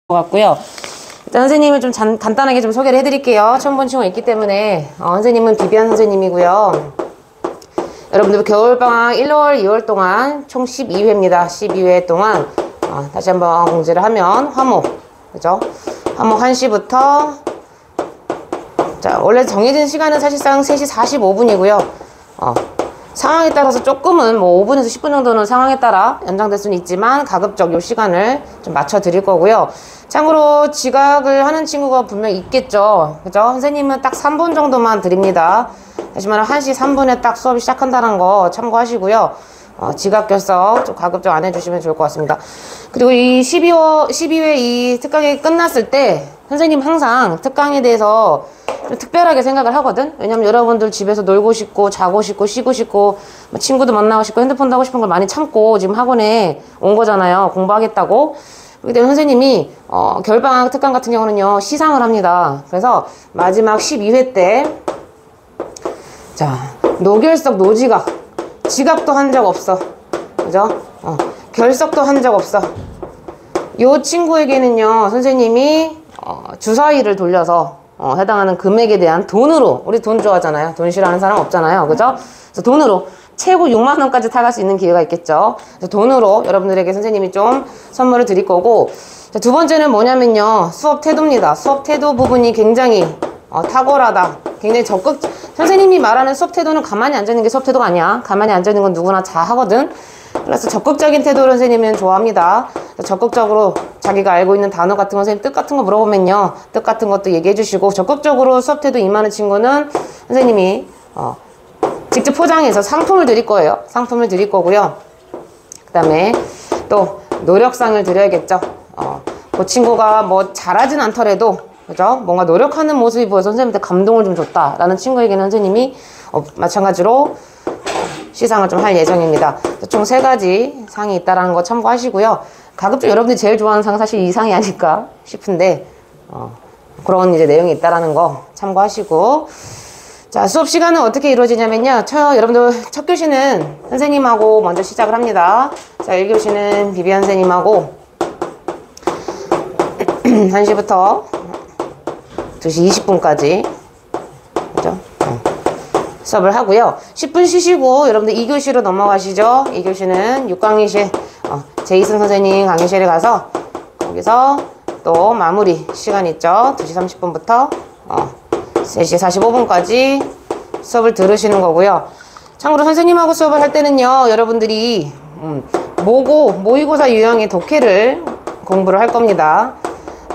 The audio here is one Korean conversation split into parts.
것 같고요. 일단 선생님을 좀 간단하게 좀 소개를 해드릴게요. 처음 본 친구가 있기 때문에 선생님은 비비안 선생님이고요. 여러분들 겨울방학 1월, 2월 동안 총 12회입니다. 12회 동안 다시 한번 공지를 하면 화목, 그죠? 화목 1시부터 자 원래 정해진 시간은 사실상 3시 45분이고요. 상황에 따라서 조금은 뭐 5분에서 10분 정도는 상황에 따라 연장될 수는 있지만 가급적 요 시간을 좀 맞춰 드릴 거고요. 참고로 지각을 하는 친구가 분명히 있겠죠. 그죠? 선생님은 딱 3분 정도만 드립니다. 다시 말하면 1시 3분에 딱 수업이 시작한다는 거 참고하시고요. 지각 결석 좀 가급적 안 해주시면 좋을 것 같습니다. 그리고 이 12회 이 특강이 끝났을 때 선생님 항상 특강에 대해서 좀 특별하게 생각을 하거든. 왜냐면 여러분들 집에서 놀고 싶고 자고 싶고 쉬고 싶고 뭐 친구도 만나고 싶고 핸드폰도 하고 싶은 걸 많이 참고 지금 학원에 온 거잖아요. 공부하겠다고. 그렇기 때문에 선생님이 겨울방학 특강 같은 경우는요 시상을 합니다. 그래서 마지막 12회 때 자 노결석 노지각 지각도 한 적 없어. 그죠? 결석도 한 적 없어. 요 친구에게는요 선생님이 주사위를 돌려서 해당하는 금액에 대한 돈으로, 우리 돈 좋아하잖아요. 돈 싫어하는 사람 없잖아요. 그죠? 그래서 돈으로 최고 6만원까지 타갈 수 있는 기회가 있겠죠. 그래서 돈으로 여러분들에게 선생님이 좀 선물을 드릴 거고, 자, 두 번째는 뭐냐면요 수업 태도입니다. 수업 태도 부분이 굉장히 탁월하다. 굉장히 적극, 선생님이 말하는 수업 태도는 가만히 앉아있는 게 수업 태도가 아니야. 가만히 앉아있는 건 누구나 다 하거든. 그래서 적극적인 태도를 선생님은 좋아합니다. 적극적으로 자기가 알고 있는 단어 같은 거, 선생님 뜻 같은 거 물어보면요 뜻 같은 것도 얘기해 주시고, 적극적으로 수업 태도 임하는 친구는 선생님이 직접 포장해서 상품을 드릴 거예요. 상품을 드릴 거고요. 그 다음에 또 노력상을 드려야겠죠. 그 친구가 뭐 잘하진 않더라도 그죠? 뭔가 노력하는 모습이 보여서 선생님한테 감동을 좀 줬다라는 친구에게는 선생님이 마찬가지로 시상을 좀 할 예정입니다. 총 3가지 상이 있다라는 거 참고하시고요. 가급적 여러분들이 제일 좋아하는 상은 사실 이 상이 아닐까 싶은데 그런 이제 내용이 있다라는 거 참고하시고, 자 수업 시간은 어떻게 이루어지냐면요 여러분들 첫 교시는 선생님하고 먼저 시작을 합니다. 자 1교시는 비비안 선생님하고 1시부터 2시 20분까지 그죠? 수업을 하고요. 10분 쉬시고 여러분들 2교시로 넘어가시죠. 2교시는 6강의실 제이슨 선생님 강의실에 가서 거기서 또 마무리 시간 있죠. 2시 30분부터 3시 45분까지 수업을 들으시는 거고요. 참고로 선생님하고 수업을 할 때는요 여러분들이 모의고사 유형의 독해를 공부를 할 겁니다.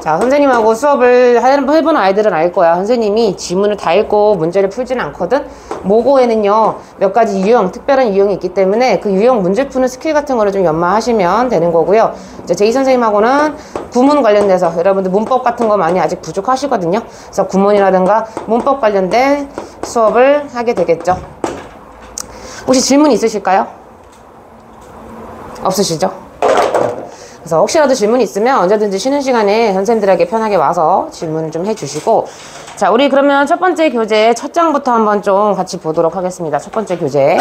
자 선생님하고 수업을 해본 아이들은 알 거야. 선생님이 지문을 다 읽고 문제를 풀지는 않거든. 모고에는요 몇 가지 유형, 특별한 유형이 있기 때문에 그 유형 문제 푸는 스킬 같은 거를 좀 연마하시면 되는 거고요. 이제 제이 선생님하고는 구문 관련돼서 여러분들 문법 같은 거 많이 아직 부족하시거든요. 그래서 구문이라든가 문법 관련된 수업을 하게 되겠죠. 혹시 질문 있으실까요? 없으시죠? 그래서 혹시라도 질문이 있으면 언제든지 쉬는 시간에 선생님들에게 편하게 와서 질문을 좀 해주시고, 자 우리 그러면 첫 번째 교재 첫 장부터 한번 좀 같이 보도록 하겠습니다. 첫 번째 교재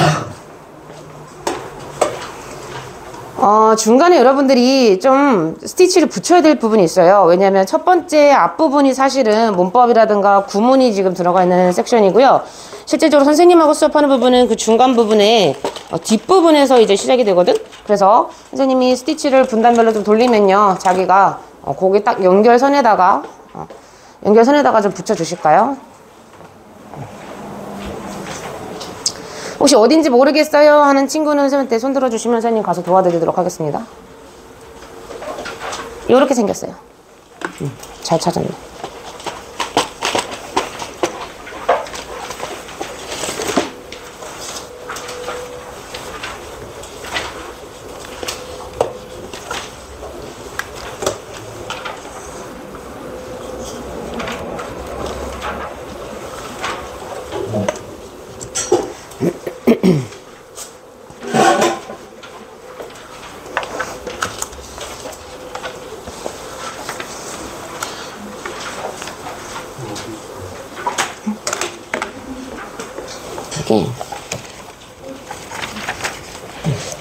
중간에 여러분들이 좀 스티치를 붙여야 될 부분이 있어요. 왜냐하면 첫 번째 앞부분이 사실은 문법이라든가 구문이 지금 들어가 있는 섹션이고요. 실제적으로 선생님하고 수업하는 부분은 그 중간 부분에 뒷부분에서 이제 시작이 되거든. 그래서 선생님이 스티치를 분단별로 좀 돌리면요 자기가 거기 딱 연결선에다가 좀 붙여 주실까요? 혹시 어딘지 모르겠어요 하는 친구는 선생님한테 손 들어주시면 선생님 가서 도와드리도록 하겠습니다. 이렇게 생겼어요. 잘 찾았네.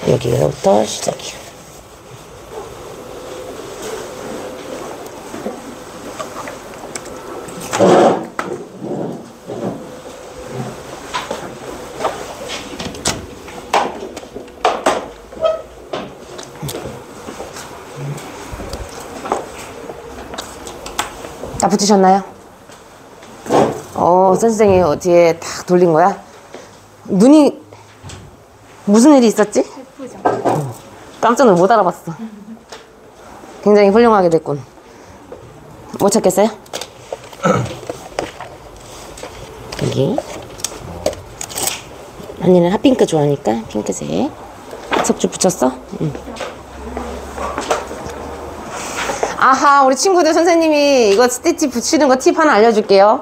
여기부터 시작이요. 다 붙이셨나요? 선생님이 뒤에 딱 돌린 거야? 눈이 무슨 일이 있었지? 예쁘죠? 깜짝 놀라 못 알아봤어. 굉장히 훌륭하게 됐군. 못 찾겠어요? 여기 언니는 핫핑크 좋아하니까 핑크색 석주 붙였어? 응. 아하, 우리 친구들 선생님이 이거 스티치 붙이는 거 팁 하나 알려줄게요.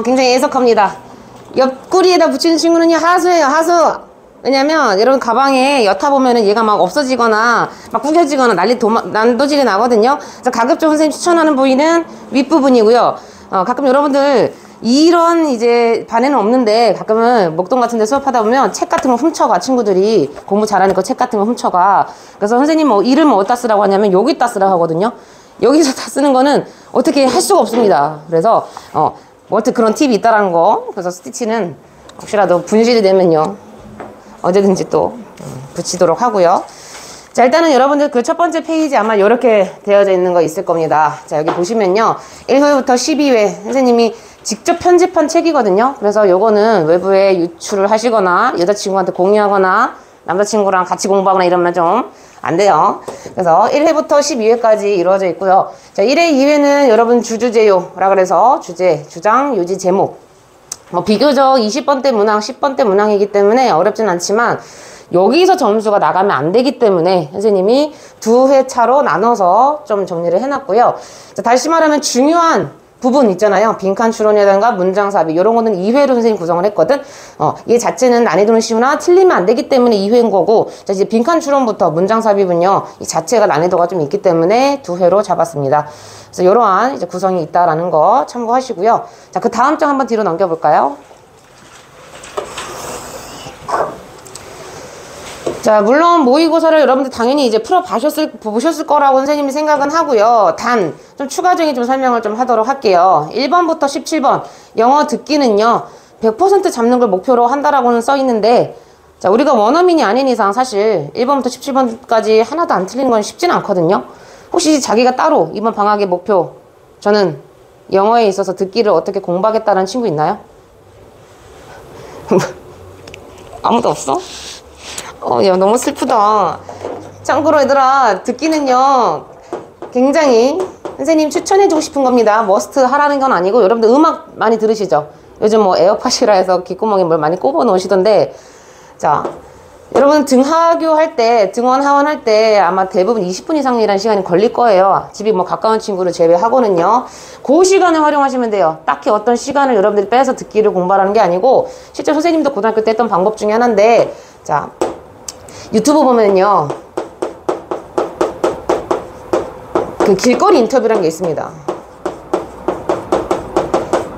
굉장히 애석합니다. 옆구리에다 붙이는 친구는요, 하수예요, 하수. 왜냐면 여러분 가방에 여타 보면은 얘가 막 없어지거나 막 구겨지거나 난도질이 나거든요. 그래서 가급적 선생님 추천하는 부위는 윗부분이고요. 가끔 여러분들 이런 이제 반에는 없는데 가끔은 목동 같은 데 수업하다 보면 책 같은 거 훔쳐가. 친구들이 공부 잘하니까 책 같은 거 훔쳐가. 그래서 선생님 뭐 이름을 어디다 쓰라고 하냐면 여기다 쓰라고 하거든요. 여기서 다 쓰는 거는 어떻게 할 수가 없습니다. 그래서 어떻게 그런 팁이 있다라는 거. 그래서 스티치는 혹시라도 분실이 되면요, 언제든지 또 붙이도록 하고요. 자, 일단은 여러분들 그 첫 번째 페이지 아마 이렇게 되어져 있는 거 있을 겁니다. 자, 여기 보시면요, 1회부터 12회 선생님이 직접 편집한 책이거든요. 그래서 요거는 외부에 유출을 하시거나 여자친구한테 공유하거나 남자친구랑 같이 공부하거나 이러면 좀 안 돼요. 그래서 1회부터 12회까지 이루어져 있고요. 자, 1회, 2회는 여러분 주주제요라 그래서 주제, 주장, 요지, 제목, 비교적 20번대 문항, 10번대 문항이기 때문에 어렵진 않지만 여기서 점수가 나가면 안 되기 때문에 선생님이 2회 차로 나눠서 좀 정리를 해놨고요. 자, 다시 말하면 중요한 부분 있잖아요. 빈칸 추론이라든가 문장 삽입 이런 거는 2회로 선생님 구성을 했거든. 얘 자체는 난이도는 쉬우나 틀리면 안 되기 때문에 2회인 거고, 자, 이제 빈칸 추론부터 문장 삽입은요, 이 자체가 난이도가 좀 있기 때문에 2회로 잡았습니다. 그래서 이러한 이제 구성이 있다라는 거 참고하시고요. 자, 그 다음 장 한번 뒤로 넘겨볼까요? 자, 물론 모의고사를 여러분들 당연히 이제 보셨을 거라고 선생님이 생각은 하고요. 단, 좀 추가적인 좀 설명을 좀 하도록 할게요. 1번부터 17번, 영어 듣기는요, 100% 잡는 걸 목표로 한다라고는 써 있는데, 자, 우리가 원어민이 아닌 이상 사실 1번부터 17번까지 하나도 안 틀리는 건 쉽지는 않거든요. 혹시 자기가 따로 이번 방학의 목표, 저는 영어에 있어서 듣기를 어떻게 공부하겠다는 친구 있나요? 아무도 없어? 야, 너무 슬프다. 참고로 얘들아, 듣기는요, 굉장히 선생님 추천해주고 싶은 겁니다. 머스트 하라는 건 아니고, 여러분들 음악 많이 들으시죠? 요즘 뭐 에어팟이라 해서 귓구멍에 뭘 많이 꼽아 놓으시던데, 자, 여러분 등하교 할 때, 등원 하원 할 때 아마 대부분 20분 이상이라는 시간이 걸릴 거예요. 집이 뭐 가까운 친구를 제외하고는요. 그 시간을 활용하시면 돼요. 딱히 어떤 시간을 여러분들이 빼서 듣기를 공부하라는 게 아니고, 실제 선생님도 고등학교 때 했던 방법 중에 하나인데, 자, 유튜브 보면요, 그 길거리 인터뷰라는 게 있습니다.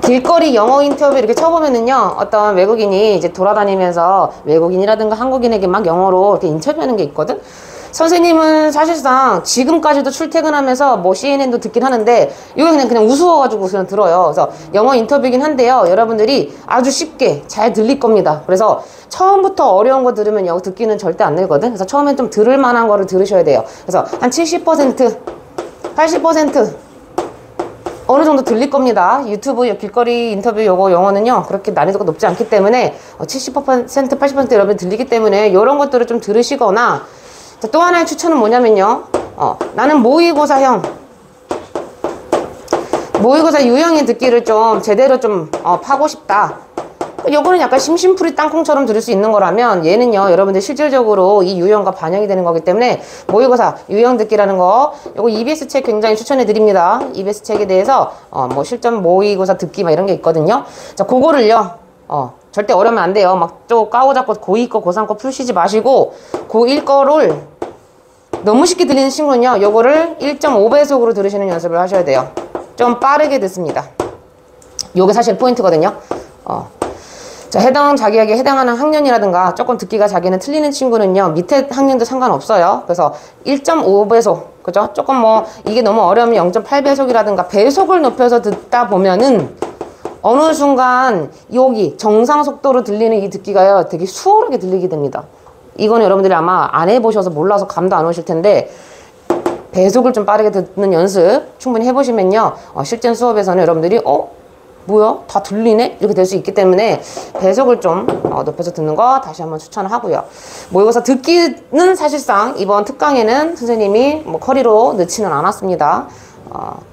길거리 영어 인터뷰 이렇게 쳐보면은요, 어떤 외국인이 이제 돌아다니면서 외국인이라든가 한국인에게 막 영어로 이렇게 인터뷰하는 게 있거든. 선생님은 사실상 지금까지도 출퇴근하면서 뭐 CNN도 듣긴 하는데 이거 그냥 우스워가지고 그냥 들어요. 그래서 영어 인터뷰긴 한데요, 여러분들이 아주 쉽게 잘 들릴 겁니다. 그래서 처음부터 어려운 거 들으면 영어 듣기는 절대 안 늘거든. 그래서 처음엔 좀 들을 만한 거를 들으셔야 돼요. 그래서 한 70%, 80% 어느 정도 들릴 겁니다. 유튜브 길거리 인터뷰 요거 영어는요, 그렇게 난이도가 높지 않기 때문에 70%, 80% 여러분 들리기 때문에 이런 것들을 좀 들으시거나, 자, 또 하나의 추천은 뭐냐면요, 나는 모의고사 유형의 듣기를 좀 제대로 좀 파고 싶다. 요거는 약간 심심풀이 땅콩처럼 들을 수 있는 거라면, 얘는요, 여러분들 실질적으로 이 유형과 반영이 되는 거기 때문에 모의고사 유형 듣기라는 거, 요거 EBS 책 굉장히 추천해 드립니다. EBS 책에 대해서 뭐 실전 모의고사 듣기 막 이런 게 있거든요. 자, 그거를요, 절대 어려우면 안 돼요. 막 또 까오잡고 고2 거 고3 거 풀시지 마시고, 고1 거를 너무 쉽게 들리는 친구는요, 요거를 1.5배속으로 들으시는 연습을 하셔야 돼요. 좀 빠르게 듣습니다. 요게 사실 포인트거든요. 자, 자기에게 해당하는 학년이라든가 조금 듣기가 자기는 틀리는 친구는요, 밑에 학년도 상관없어요. 그래서 1.5배속, 그죠? 조금 뭐 이게 너무 어려우면 0.8배속이라든가 배속을 높여서 듣다 보면은 어느 순간 여기 정상 속도로 들리는 이 듣기가요, 되게 수월하게 들리게 됩니다. 이거는 여러분들이 아마 안 해보셔서 몰라서 감도 안 오실 텐데, 배속을 좀 빠르게 듣는 연습 충분히 해보시면요. 실전 수업에서는 여러분들이 뭐야? 다 들리네? 이렇게 될 수 있기 때문에 배속을 좀 높여서 듣는 거 다시 한번 추천을 하고요. 모의고사 듣기는 사실상 이번 특강에는 선생님이 뭐 커리로 넣지는 않았습니다.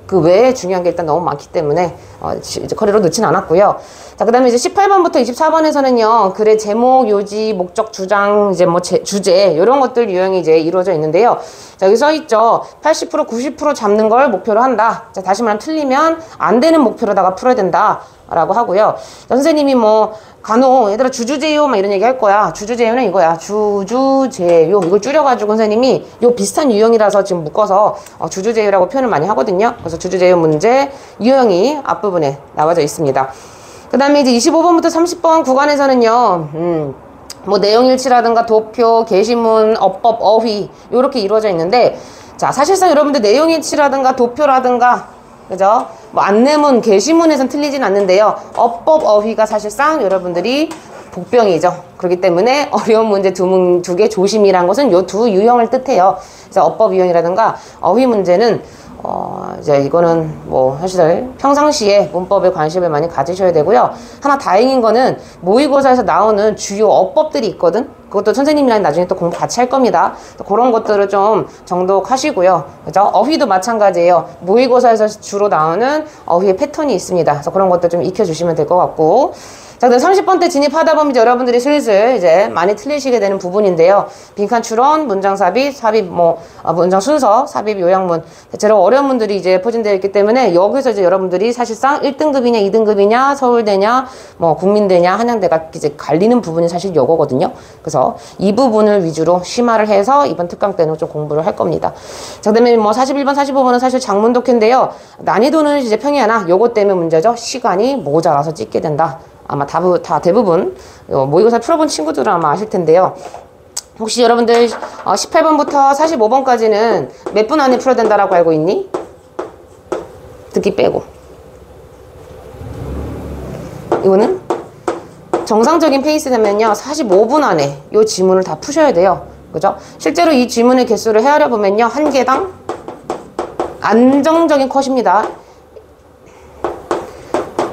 그 외에 중요한 게 일단 너무 많기 때문에 이제 커리로 넣지는 않았고요. 자, 그 다음에 이제 18번부터 24번에서는요, 글의 제목, 요지, 목적, 주장, 이제 뭐 주제, 이런 것들 유형이 이제 이루어져 있는데요. 자, 여기 써 있죠. 80%, 90% 잡는 걸 목표로 한다. 자, 다시 말하면 틀리면 안 되는 목표로다가 풀어야 된다. 라고 하고요. 선생님이 뭐, 간혹, 얘들아, 주주제요, 막 이런 얘기 할 거야. 주주제요는 이거야. 주주제요. 이걸 줄여가지고 선생님이 요 비슷한 유형이라서 지금 묶어서 주주제요라고 표현을 많이 하거든요. 그래서 주주제요 문제 유형이 앞부분에 나와져 있습니다. 그 다음에 이제 25번부터 30번 구간에서는요, 뭐 내용일치라든가 도표, 게시문, 어법, 어휘 요렇게 이루어져 있는데, 자, 사실상 여러분들 내용일치라든가 도표라든가, 그죠? 뭐 안내문, 게시문에선 틀리진 않는데요. 어법, 어휘가 사실상 여러분들이 복병이죠. 그렇기 때문에 어려운 문제 두 개 조심이란 것은 요 두 유형을 뜻해요. 그래서 어법 유형이라든가 어휘 문제는 이제 이거는 뭐 사실 평상시에 문법에 관심을 많이 가지셔야 되고요. 하나 다행인 거는 모의고사에서 나오는 주요 어법들이 있거든. 그것도 선생님이랑 나중에 또 공부 같이 할 겁니다. 그런 것들을 좀 정독하시고요. 그죠? 어휘도 마찬가지예요. 모의고사에서 주로 나오는 어휘의 패턴이 있습니다. 그래서 그런 것들 좀 익혀주시면 될 것 같고. 자, 그다음 30번 때 진입하다 보면 이제 여러분들이 슬슬 이제 많이 틀리시게 되는 부분인데요. 빈칸 추론, 문장 삽입, 문장 순서, 삽입, 요약문. 대체로 어려운 문들이 이제 포진되어 있기 때문에 여기서 이제 여러분들이 사실상 1등급이냐, 2등급이냐, 서울대냐, 뭐 국민대냐, 한양대가 이제 갈리는 부분이 사실 요거거든요. 그래서 이 부분을 위주로 심화를 해서 이번 특강 때는 좀 공부를 할 겁니다. 자, 그다음에 뭐 41번, 45번은 사실 장문 독해인데요. 난이도는 이제 평이 하나, 요거 때문에 문제죠. 시간이 모자라서 찍게 된다. 아마 다 대부분 모의고사 풀어본 친구들은 아마 아실 텐데요. 혹시 여러분들 18번부터 45번까지는 몇 분 안에 풀어야 된다라고 알고 있니? 듣기 빼고. 이거는 정상적인 페이스라면요 45분 안에 이 지문을 다 푸셔야 돼요. 그죠? 실제로 이 지문의 개수를 헤아려 보면요 한 개당 안정적인 컷입니다.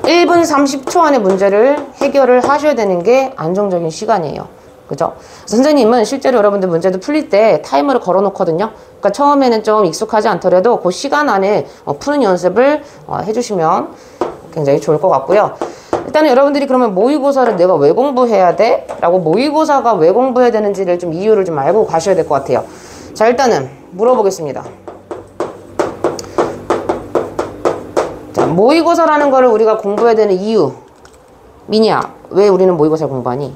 1분 30초 안에 문제를 해결을 하셔야 되는 게 안정적인 시간이에요. 그죠? 선생님은 실제로 여러분들 문제도 풀릴 때 타이머를 걸어 놓거든요. 그러니까 처음에는 좀 익숙하지 않더라도 그 시간 안에 푸는 연습을 해주시면 굉장히 좋을 것 같고요. 일단은 여러분들이 그러면 모의고사를 내가 왜 공부해야 돼? 라고 모의고사가 왜 공부해야 되는지를 좀 이유를 좀 알고 가셔야 될 것 같아요. 자, 일단은 물어보겠습니다. 자, 모의고사라는 거를 우리가 공부해야 되는 이유. 미니야, 왜 우리는 모의고사 공부하니?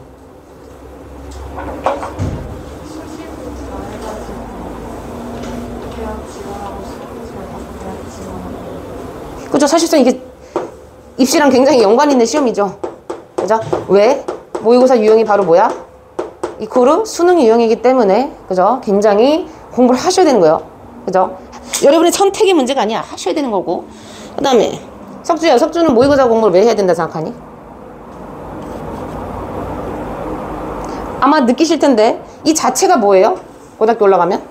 그죠? 사실상 이게 입시랑 굉장히 연관 있는 시험이죠. 그죠? 왜? 모의고사 유형이 바로 뭐야? 이코르 수능 유형이기 때문에, 그죠? 굉장히 공부를 하셔야 되는 거예요. 그죠? 여러분의 선택의 문제가 아니야. 하셔야 되는 거고. 그 다음에 석주야, 석주는 모의고사 공부를 왜 해야 된다 생각하니? 아마 느끼실 텐데 이 자체가 뭐예요? 고등학교 올라가면?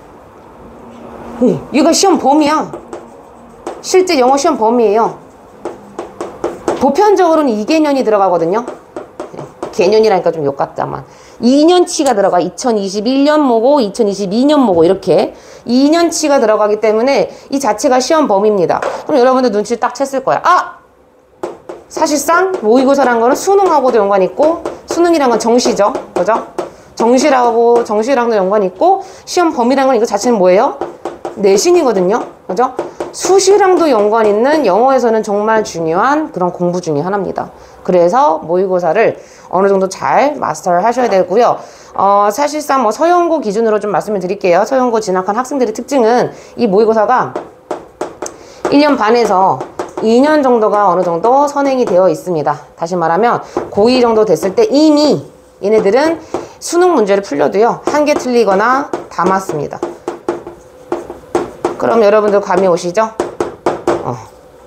이거 시험 범위야. 실제 영어 시험 범위예요. 보편적으로는 2개년이 들어가거든요. 개년이라니까 좀 욕 같다만 2년치가 들어가. 2021년 모고 2022년 모고 이렇게 2년치가 들어가기 때문에 이 자체가 시험 범위입니다. 그럼 여러분들 눈치를 딱 챘을 거야. 사실상 모의고사라는 거는 수능하고도 연관이 있고 수능이란 건 정시죠. 그죠? 정시랑도 연관이 있고 시험 범위라는 건 이거 자체는 뭐예요? 내신이거든요. 그죠? 수시랑도 연관 있는 영어에서는 정말 중요한 그런 공부 중에 하나입니다. 그래서 모의고사를 어느 정도 잘 마스터를 하셔야 되고요. 사실상 뭐 서영고 기준으로 좀 말씀을 드릴게요. 서영고 진학한 학생들의 특징은 이 모의고사가 1년 반에서 2년 정도가 어느 정도 선행이 되어 있습니다. 다시 말하면 고2 정도 됐을 때 이미 얘네들은 수능 문제를 풀려도요. 한 개 틀리거나 다 맞습니다. 그럼 여러분들 감이 오시죠?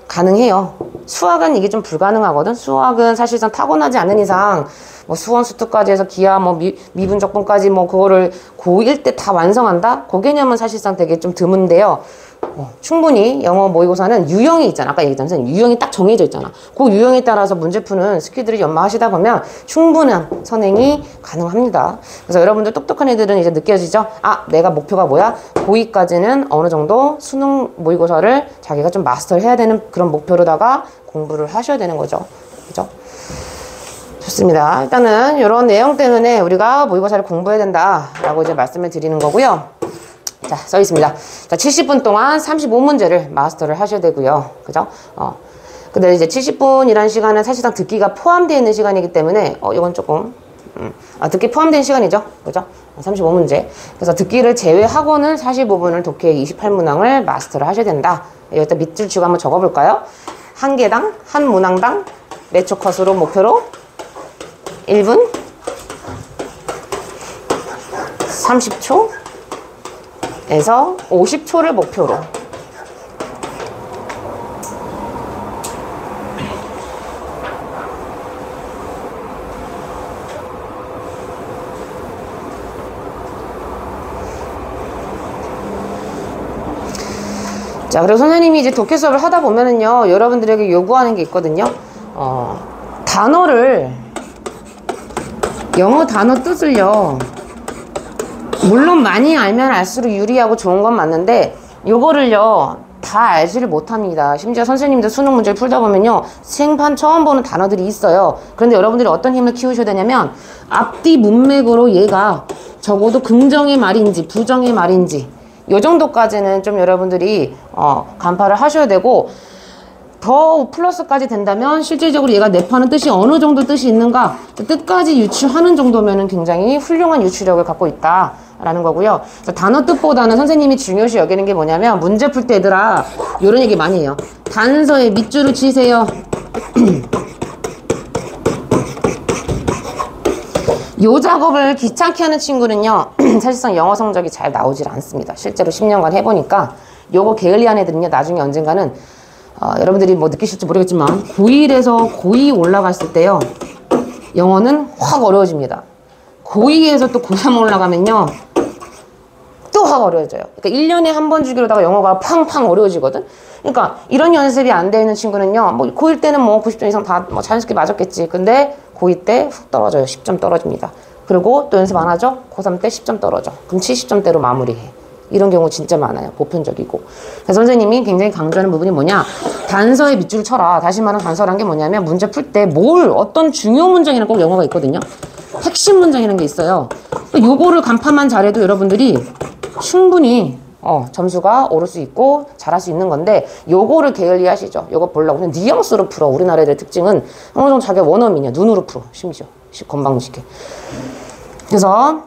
가능해요. 수학은 이게 좀 불가능하거든. 수학은 사실상 타고나지 않는 이상 뭐 수원 수투까지 해서 기하 뭐 미분적분까지 뭐 그거를 고1 때 다 완성한다? 그 개념은 사실상 되게 좀 드문데요. 충분히 영어 모의고사는 유형이 있잖아. 아까 얘기했잖아. 유형이 딱 정해져 있잖아. 그 유형에 따라서 문제 푸는 스킬들이 연마하시다 보면 충분한 선행이 가능합니다. 그래서 여러분들 똑똑한 애들은 이제 느껴지죠? 아, 내가 목표가 뭐야? 고2까지는 어느 정도 수능 모의고사를 자기가 좀 마스터를 해야 되는 그런 목표로다가 공부를 하셔야 되는 거죠. 그죠? 좋습니다. 일단은 이런 내용 때문에 우리가 모의고사를 공부해야 된다라고 이제 말씀을 드리는 거고요. 자, 써 있습니다. 자, 70분 동안 35문제를 마스터를 하셔야 되고요. 그죠? 근데 이제 70분이라는 시간은 사실상 듣기가 포함되어 있는 시간이기 때문에, 이건 조금, 듣기 포함된 시간이죠. 그죠? 35문제. 그래서 듣기를 제외하고는 45분을 독해 28문항을 마스터를 하셔야 된다. 여기다 밑줄 치고 한번 적어볼까요? 한 개당, 한 문항당 몇 초 컷으로 목표로? 1분? 30초? 에서 50초를 목표로. 자, 그리고 선생님이 이제 독해 수업을 하다 보면은요, 여러분들에게 요구하는 게 있거든요. 영어 단어 뜻을요, 물론 많이 알면 알수록 유리하고 좋은 건 맞는데 요거를요 다 알지를 못합니다. 심지어 선생님들 수능 문제를 풀다 보면요 생판 처음 보는 단어들이 있어요. 그런데 여러분들이 어떤 힘을 키우셔야 되냐면 앞뒤 문맥으로 얘가 적어도 긍정의 말인지 부정의 말인지 요 정도까지는 좀 여러분들이 간파를 하셔야 되고, 더 플러스까지 된다면 실질적으로 얘가 내파는 뜻이 어느 정도 뜻이 있는가 뜻까지 유추하는 정도면은 굉장히 훌륭한 유추력을 갖고 있다라는 거고요. 단어 뜻보다는 선생님이 중요시 여기는 게 뭐냐면, 문제 풀 때 얘들아 이런 얘기 많이 해요. 단서에 밑줄을 치세요. 요 작업을 귀찮게 하는 친구는요 사실상 영어 성적이 잘 나오질 않습니다. 실제로 10년간 해보니까 요거 게을리한 애들은요 나중에 언젠가는 여러분들이 뭐 느끼실지 모르겠지만 고1에서 고2 올라갔을 때요 영어는 확 어려워집니다. 고2에서 또 고3 올라가면요 또 확 어려워져요. 그러니까 1년에 한 번 주기로다가 영어가 팡팡 어려워지거든. 그러니까 이런 연습이 안 되어 있는 친구는요 뭐 고1 때는 뭐 90점 이상 다 뭐 자연스럽게 맞았겠지. 근데 고2 때 훅 떨어져요. 10점 떨어집니다. 그리고 또 연습 안 하죠? 고3 때 10점 떨어져. 그럼 70점대로 마무리해. 이런 경우 진짜 많아요. 보편적이고. 그래서 선생님이 굉장히 강조하는 부분이 뭐냐, 단서에 밑줄을 쳐라. 다시 말하면 단서란 게 뭐냐면 문제 풀 때 어떤 중요 문장이라는 꼭 영어가 있거든요. 핵심 문장이라는 게 있어요. 요거를 간파만 잘해도 여러분들이 충분히 점수가 오를 수 있고 잘할 수 있는 건데, 요거를 게을리 하시죠. 요거 보려고 그냥 뉘앙스로 풀어. 우리나라 애들 특징은 어느 정도 자기가 원어민이야. 눈으로 풀어. 심지어 건방지게. 그래서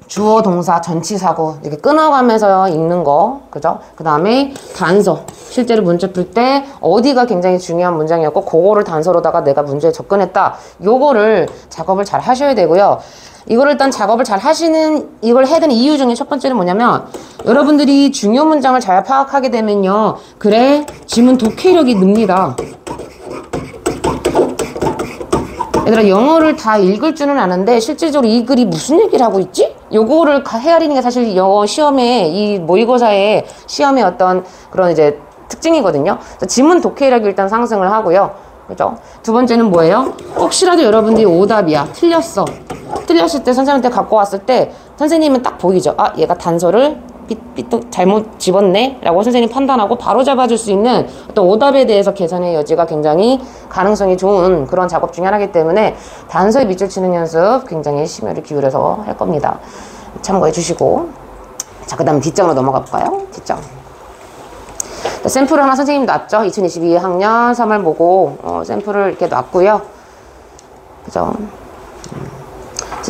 주어, 동사, 전치사고 이렇게 끊어가면서 읽는 거, 그죠? 그 다음에 단서. 실제로 문제 풀 때 어디가 굉장히 중요한 문장이었고 그거를 단서로다가 내가 문제에 접근했다. 요거를 작업을 잘 하셔야 되고요. 이거를 일단 작업을 잘 하시는, 이걸 해야 되는 이유 중에 첫 번째는 뭐냐면, 여러분들이 중요 문장을 잘 파악하게 되면요, 그래, 지문 독해력이 늡니다. 얘들아, 영어를 다 읽을 줄은 아는데 실질적으로 이 글이 무슨 얘기를 하고 있지? 요거를 헤아리는 게 사실 영어 시험에, 이 모의고사의 시험의 어떤 그런 이제 특징이거든요. 지문 독해력이 일단 상승을 하고요. 그죠? 두 번째는 뭐예요? 혹시라도 여러분들이 오답이야. 틀렸어. 틀렸을 때 선생님한테 갖고 왔을 때 선생님은 딱 보이죠. 아, 얘가 단서를 잘못 집었네 라고 선생님 판단하고 바로 잡아줄 수 있는 어떤 오답에 대해서 계산의 여지가 굉장히 가능성이 좋은 그런 작업 중에 하나이기 때문에 단서에 밑줄 치는 연습 굉장히 심혈을 기울여서 할 겁니다. 참고해 주시고, 자, 그 다음 뒷장으로 넘어가 볼까요? 뒷장. 샘플을 하나 선생님 놨죠. 2022학년 3월 보고 샘플을 이렇게 놨고요. 그죠?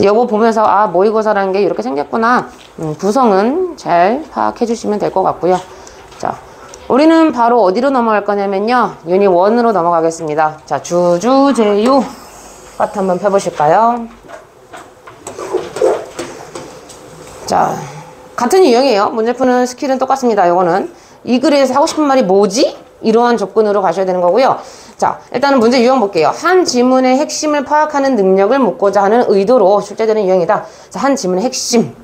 요거 보면서 아, 모의고사라는 게 이렇게 생겼구나. 구성은 잘 파악해 주시면 될 것 같고요. 자, 우리는 바로 어디로 넘어갈 거냐면요, 유닛 1으로 넘어가겠습니다. 자, 주주제유 파트 한번 펴보실까요? 자, 같은 유형이에요. 문제 푸는 스킬은 똑같습니다. 요거는 이 글에서 하고 싶은 말이 뭐지? 이러한 접근으로 가셔야 되는 거고요. 자, 일단은 문제 유형 볼게요. 한 지문의 핵심을 파악하는 능력을 묻고자 하는 의도로 출제되는 유형이다. 자, 한 지문의 핵심.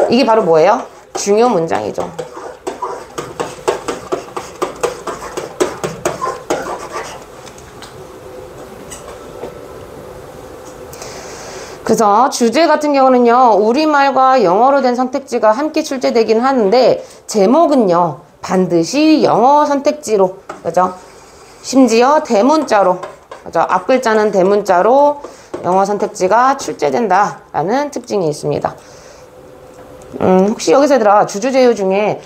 이게 바로 뭐예요? 중요 문장이죠. 그래서 주제 같은 경우는요, 우리말과 영어로 된 선택지가 함께 출제되긴 하는데, 제목은요, 반드시 영어 선택지로, 그죠? 심지어 대문자로, 그죠? 앞글자는 대문자로 영어 선택지가 출제된다라는 특징이 있습니다. 혹시 여기서 얘들아, 주주제휴 중에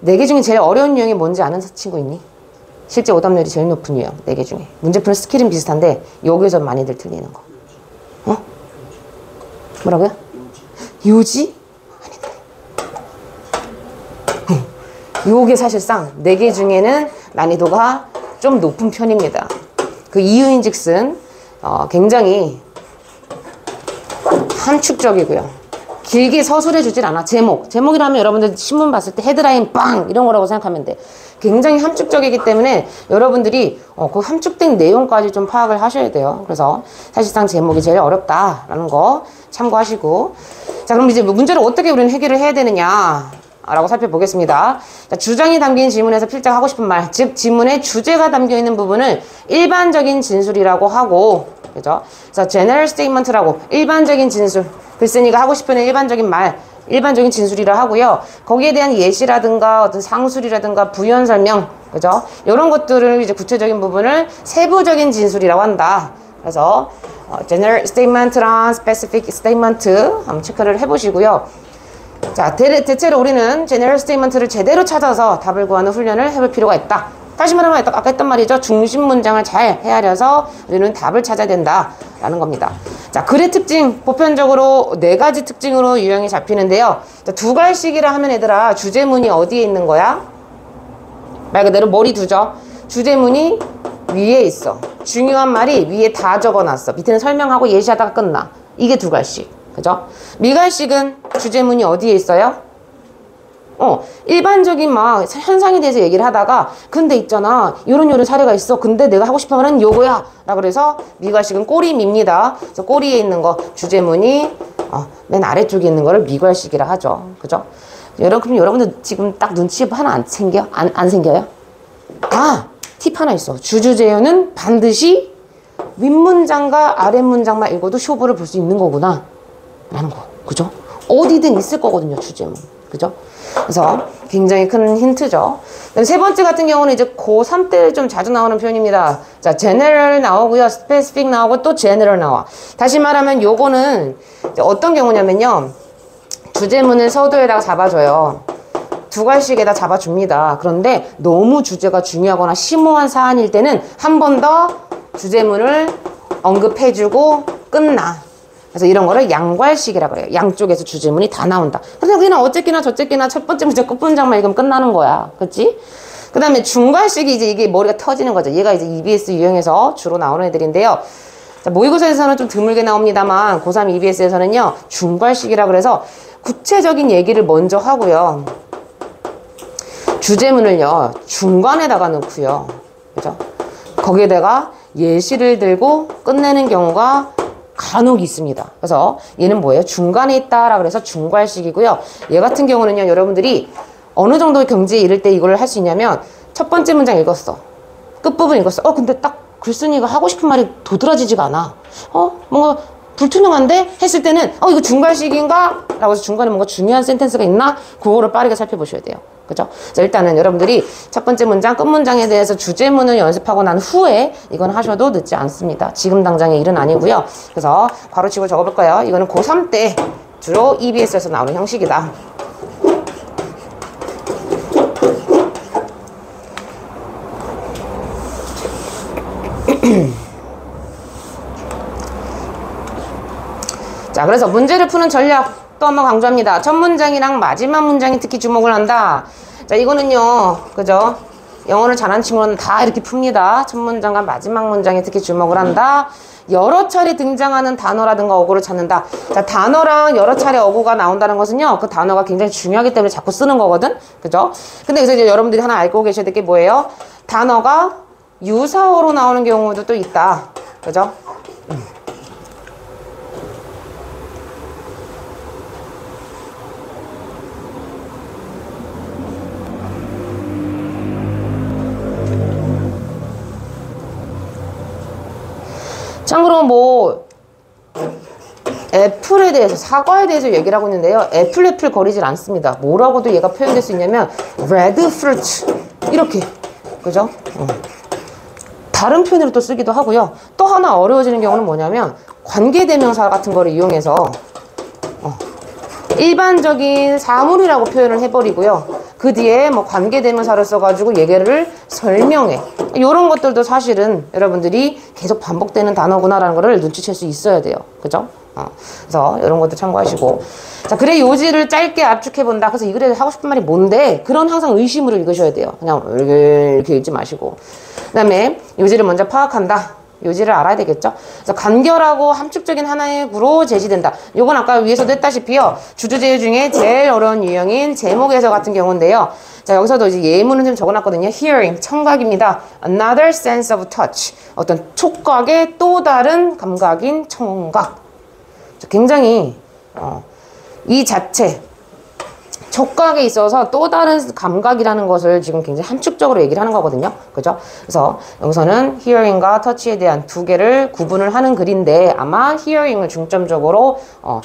4개 중에 제일 어려운 유형이 뭔지 아는 친구 있니? 실제 오답률이 제일 높은 유형, 4개 중에. 문제 푸는 스킬은 비슷한데, 여기서 많이들 틀리는 거. 어? 뭐라고요? 요지? 아닌데. 요게 사실상 4개 중에는 난이도가 좀 높은 편입니다. 그 이유인 즉슨 굉장히 함축적이고요. 길게 서술해 주질 않아. 제목이라면 여러분들 신문 봤을 때 헤드라인 빵 이런 거라고 생각하면 돼. 굉장히 함축적이기 때문에 여러분들이 그 함축된 내용까지 좀 파악을 하셔야 돼요. 그래서 사실상 제목이 제일 어렵다라는 거 참고하시고, 자, 그럼 이제 문제를 어떻게 우리는 해결을 해야 되느냐 라고 살펴보겠습니다. 자, 주장이 담긴 지문에서 필자가 하고 싶은 말, 즉 지문의 주제가 담겨있는 부분을 일반적인 진술이라고 하고, 그죠? 그래서 general statement라고, 일반적인 진술, 글쓴이가 하고 싶은 일반적인 말, 일반적인 진술이라 하고요. 거기에 대한 예시라든가 어떤 상술이라든가 부연 설명, 그죠? 이런 것들을 이제 구체적인 부분을 세부적인 진술이라고 한다. 그래서 general statement랑 specific statement 한번 체크를 해보시고요. 자, 대체로 우리는 general statement를 제대로 찾아서 답을 구하는 훈련을 해볼 필요가 있다. 다시 말하면 아까 했던 말이죠. 중심 문장을 잘 헤아려서 우리는 답을 찾아야 된다라는 겁니다. 자, 글의 특징, 보편적으로 4가지 특징으로 유형이 잡히는데요. 자, 2갈씩이라 하면 얘들아, 주제문이 어디에 있는 거야? 말 그대로 머리 두죠. 주제문이 위에 있어. 중요한 말이 위에 다 적어놨어. 밑에는 설명하고 예시하다가 끝나. 이게 2갈씩. 그죠? 미갈씩은 주제문이 어디에 있어요? 일반적인 막 현상에 대해서 얘기를 하다가, 근데 있잖아, 요런 사례가 있어. 근데 내가 하고 싶은 말은 요거야. 라 그래서 미갈식은 꼬리미입니다. 그래서 꼬리에 있는 거, 주제문이 맨 아래쪽에 있는 거를 미갈식이라 하죠. 그죠? 그럼 여러분들 지금 딱 눈치 하나 안 생겨? 안 생겨요? 아! 팁 하나 있어. 주주제휴는 반드시 윗문장과 아랫문장만 읽어도 쇼부를 볼 수 있는 거구나. 라는 거. 그죠? 어디든 있을 거거든요, 주제문. 그죠? 그래서 굉장히 큰 힌트죠. 세 번째 같은 경우는 이제 고3 때 좀 자주 나오는 표현입니다. 자, general 나오고요. specific 나오고 또 general 나와. 다시 말하면 요거는 어떤 경우냐면요. 주제문을 서두에다가 잡아줘요. 2갈씩에다 잡아줍니다. 그런데 너무 주제가 중요하거나 심오한 사안일 때는 한 번 더 주제문을 언급해주고 끝나. 그래서 이런 거를 양괄식이라고 그래요. 양쪽에서 주제문이 다 나온다. 그래서 그냥 어쨌거나 저쨌거나 첫 번째 문제 끝문장만 읽으면 끝나는 거야. 그치? 그 다음에 중괄식이 이제 이게 머리가 터지는 거죠. 얘가 이제 EBS 유형에서 주로 나오는 애들인데요. 자, 모의고사에서는 좀 드물게 나옵니다만 고3 EBS에서는요. 중괄식이라 그래서 구체적인 얘기를 먼저 하고요. 주제문을요. 중간에다가 넣고요. 그죠? 거기에다가 예시를 들고 끝내는 경우가 간혹 있습니다. 그래서 얘는 뭐예요? 중간에 있다라 그래서 중괄식이고요. 얘 같은 경우는요, 여러분들이 어느 정도 경지에 이를 때 이걸 할 수 있냐면, 첫 번째 문장 읽었어. 끝부분 읽었어. 근데 딱 글쓴이가 하고 싶은 말이 도드라지지가 않아. 뭔가 불투명한데? 했을 때는, 이거 중괄식인가? 라고 해서 중간에 뭔가 중요한 센텐스가 있나? 그거를 빠르게 살펴보셔야 돼요. 그죠? 그래서 일단은 여러분들이 첫 번째 문장, 끝 문장에 대해서 주제문을 연습하고 난 후에 이건 하셔도 늦지 않습니다. 지금 당장의 일은 아니고요. 그래서 괄호치고 적어볼 거예요. 이거는 고3 때 주로 EBS에서 나오는 형식이다. 자, 그래서 문제를 푸는 전략 또 한번 강조합니다. 첫 문장이랑 마지막 문장이 특히 주목을 한다. 자, 이거는요, 그죠? 영어를 잘하는 친구는 다 이렇게 풉니다. 첫 문장과 마지막 문장에 특히 주목을 한다. 여러 차례 등장하는 단어라든가 어구를 찾는다. 자, 단어랑 여러 차례 어구가 나온다는 것은요, 그 단어가 굉장히 중요하기 때문에 자꾸 쓰는 거거든? 그죠? 근데 그래서 이제 여러분들이 하나 알고 계셔야 될 게 뭐예요? 단어가 유사어로 나오는 경우도 또 있다. 그죠? 참고로 뭐 애플에 대해서, 사과에 대해서 얘기를 하고 있는데요. 애플 거리질 않습니다. 뭐라고도 얘가 표현될 수 있냐면 red fruit 이렇게, 그죠? 다른 표현으로 또 쓰기도 하고요. 또 하나 어려워지는 경우는 뭐냐면 관계대명사 같은 거를 이용해서 일반적인 사물이라고 표현을 해버리고요. 그 뒤에 뭐 관계대명사를 써가지고 얘기를 설명해. 이런 것들도 사실은 여러분들이 계속 반복되는 단어구나라는 거를 눈치챌 수 있어야 돼요. 그죠? 그래서 이런 것도 참고하시고. 자, 글의 요지를 짧게 압축해본다. 그래서 이 글에서 하고 싶은 말이 뭔데? 그런 항상 의심으로 읽으셔야 돼요. 그냥 이렇게 읽지 마시고. 그 다음에 요지를 먼저 파악한다. 요지를 알아야 되겠죠? 그래서 간결하고 함축적인 하나의 구로 제시된다. 요건 아까 위에서도 했다시피요. 주주제휴 중에 제일 어려운 유형인 제목에서 같은 경우인데요. 자, 여기서도 이제 예문은 좀 적어놨거든요. Hearing, 청각입니다. Another sense of touch. 어떤 촉각의 또 다른 감각인 청각. 굉장히 이 자체 촉각에 있어서 또 다른 감각이라는 것을 지금 굉장히 함축적으로 얘기를 하는 거거든요. 그죠? 그래서 여기서는 hearing과 touch에 대한 두 개를 구분을 하는 글인데 아마 hearing을 중점적으로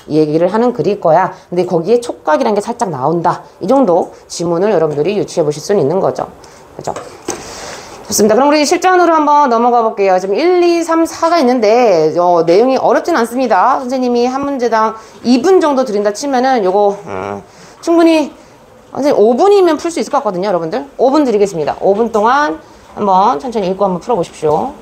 얘기를 하는 글일 거야. 근데 거기에 촉각이라는 게 살짝 나온다. 이 정도 지문을 여러분들이 유추해 보실 수는 있는 거죠. 그죠? 좋습니다. 그럼 우리 실전으로 한번 넘어가 볼게요. 지금 1, 2, 3, 4가 있는데 내용이 어렵진 않습니다. 선생님이 한 문제당 2분 정도 드린다 치면은 요거 충분히 선생님 5분이면 풀 수 있을 것 같거든요. 여러분들 5분 드리겠습니다. 5분 동안 한번 천천히 읽고 한번 풀어보십시오.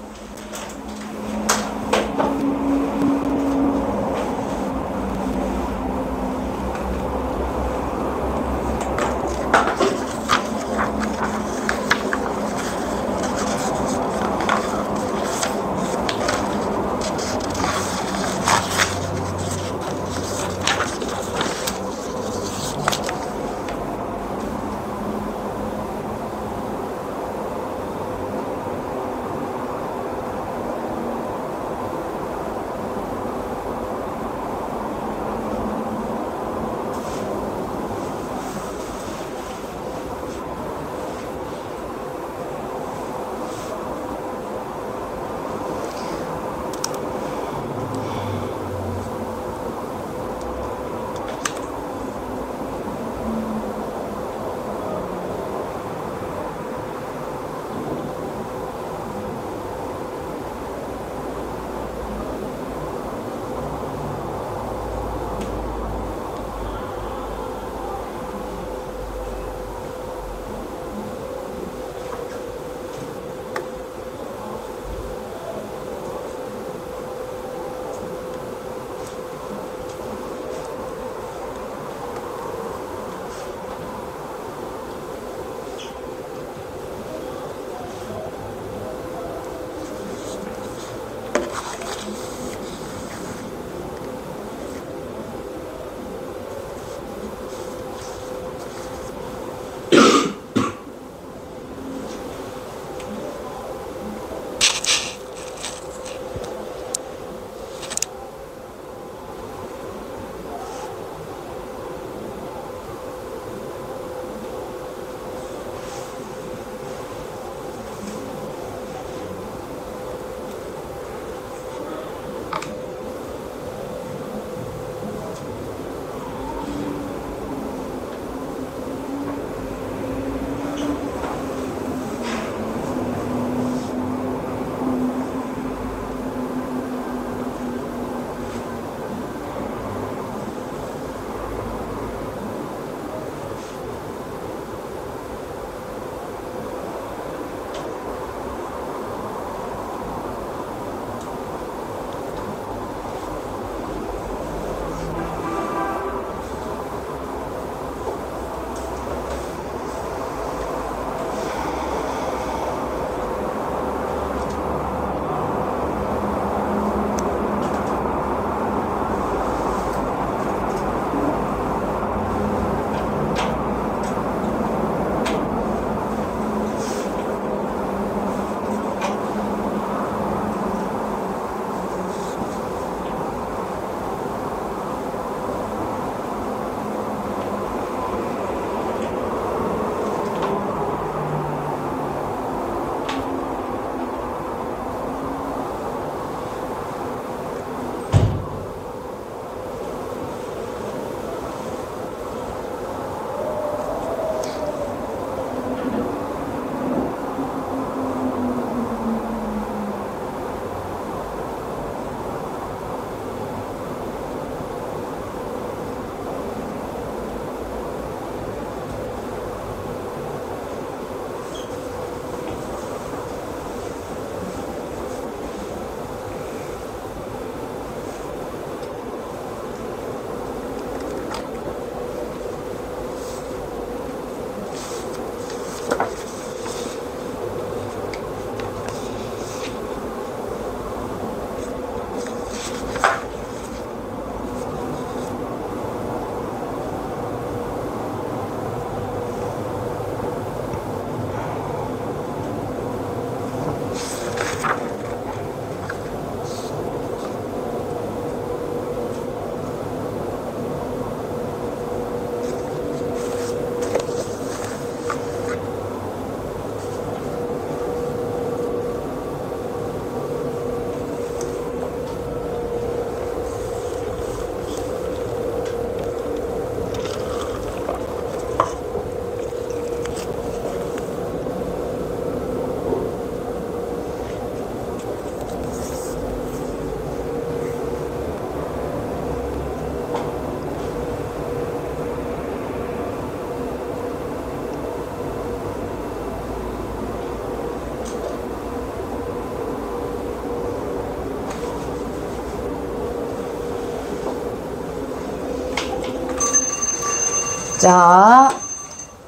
자,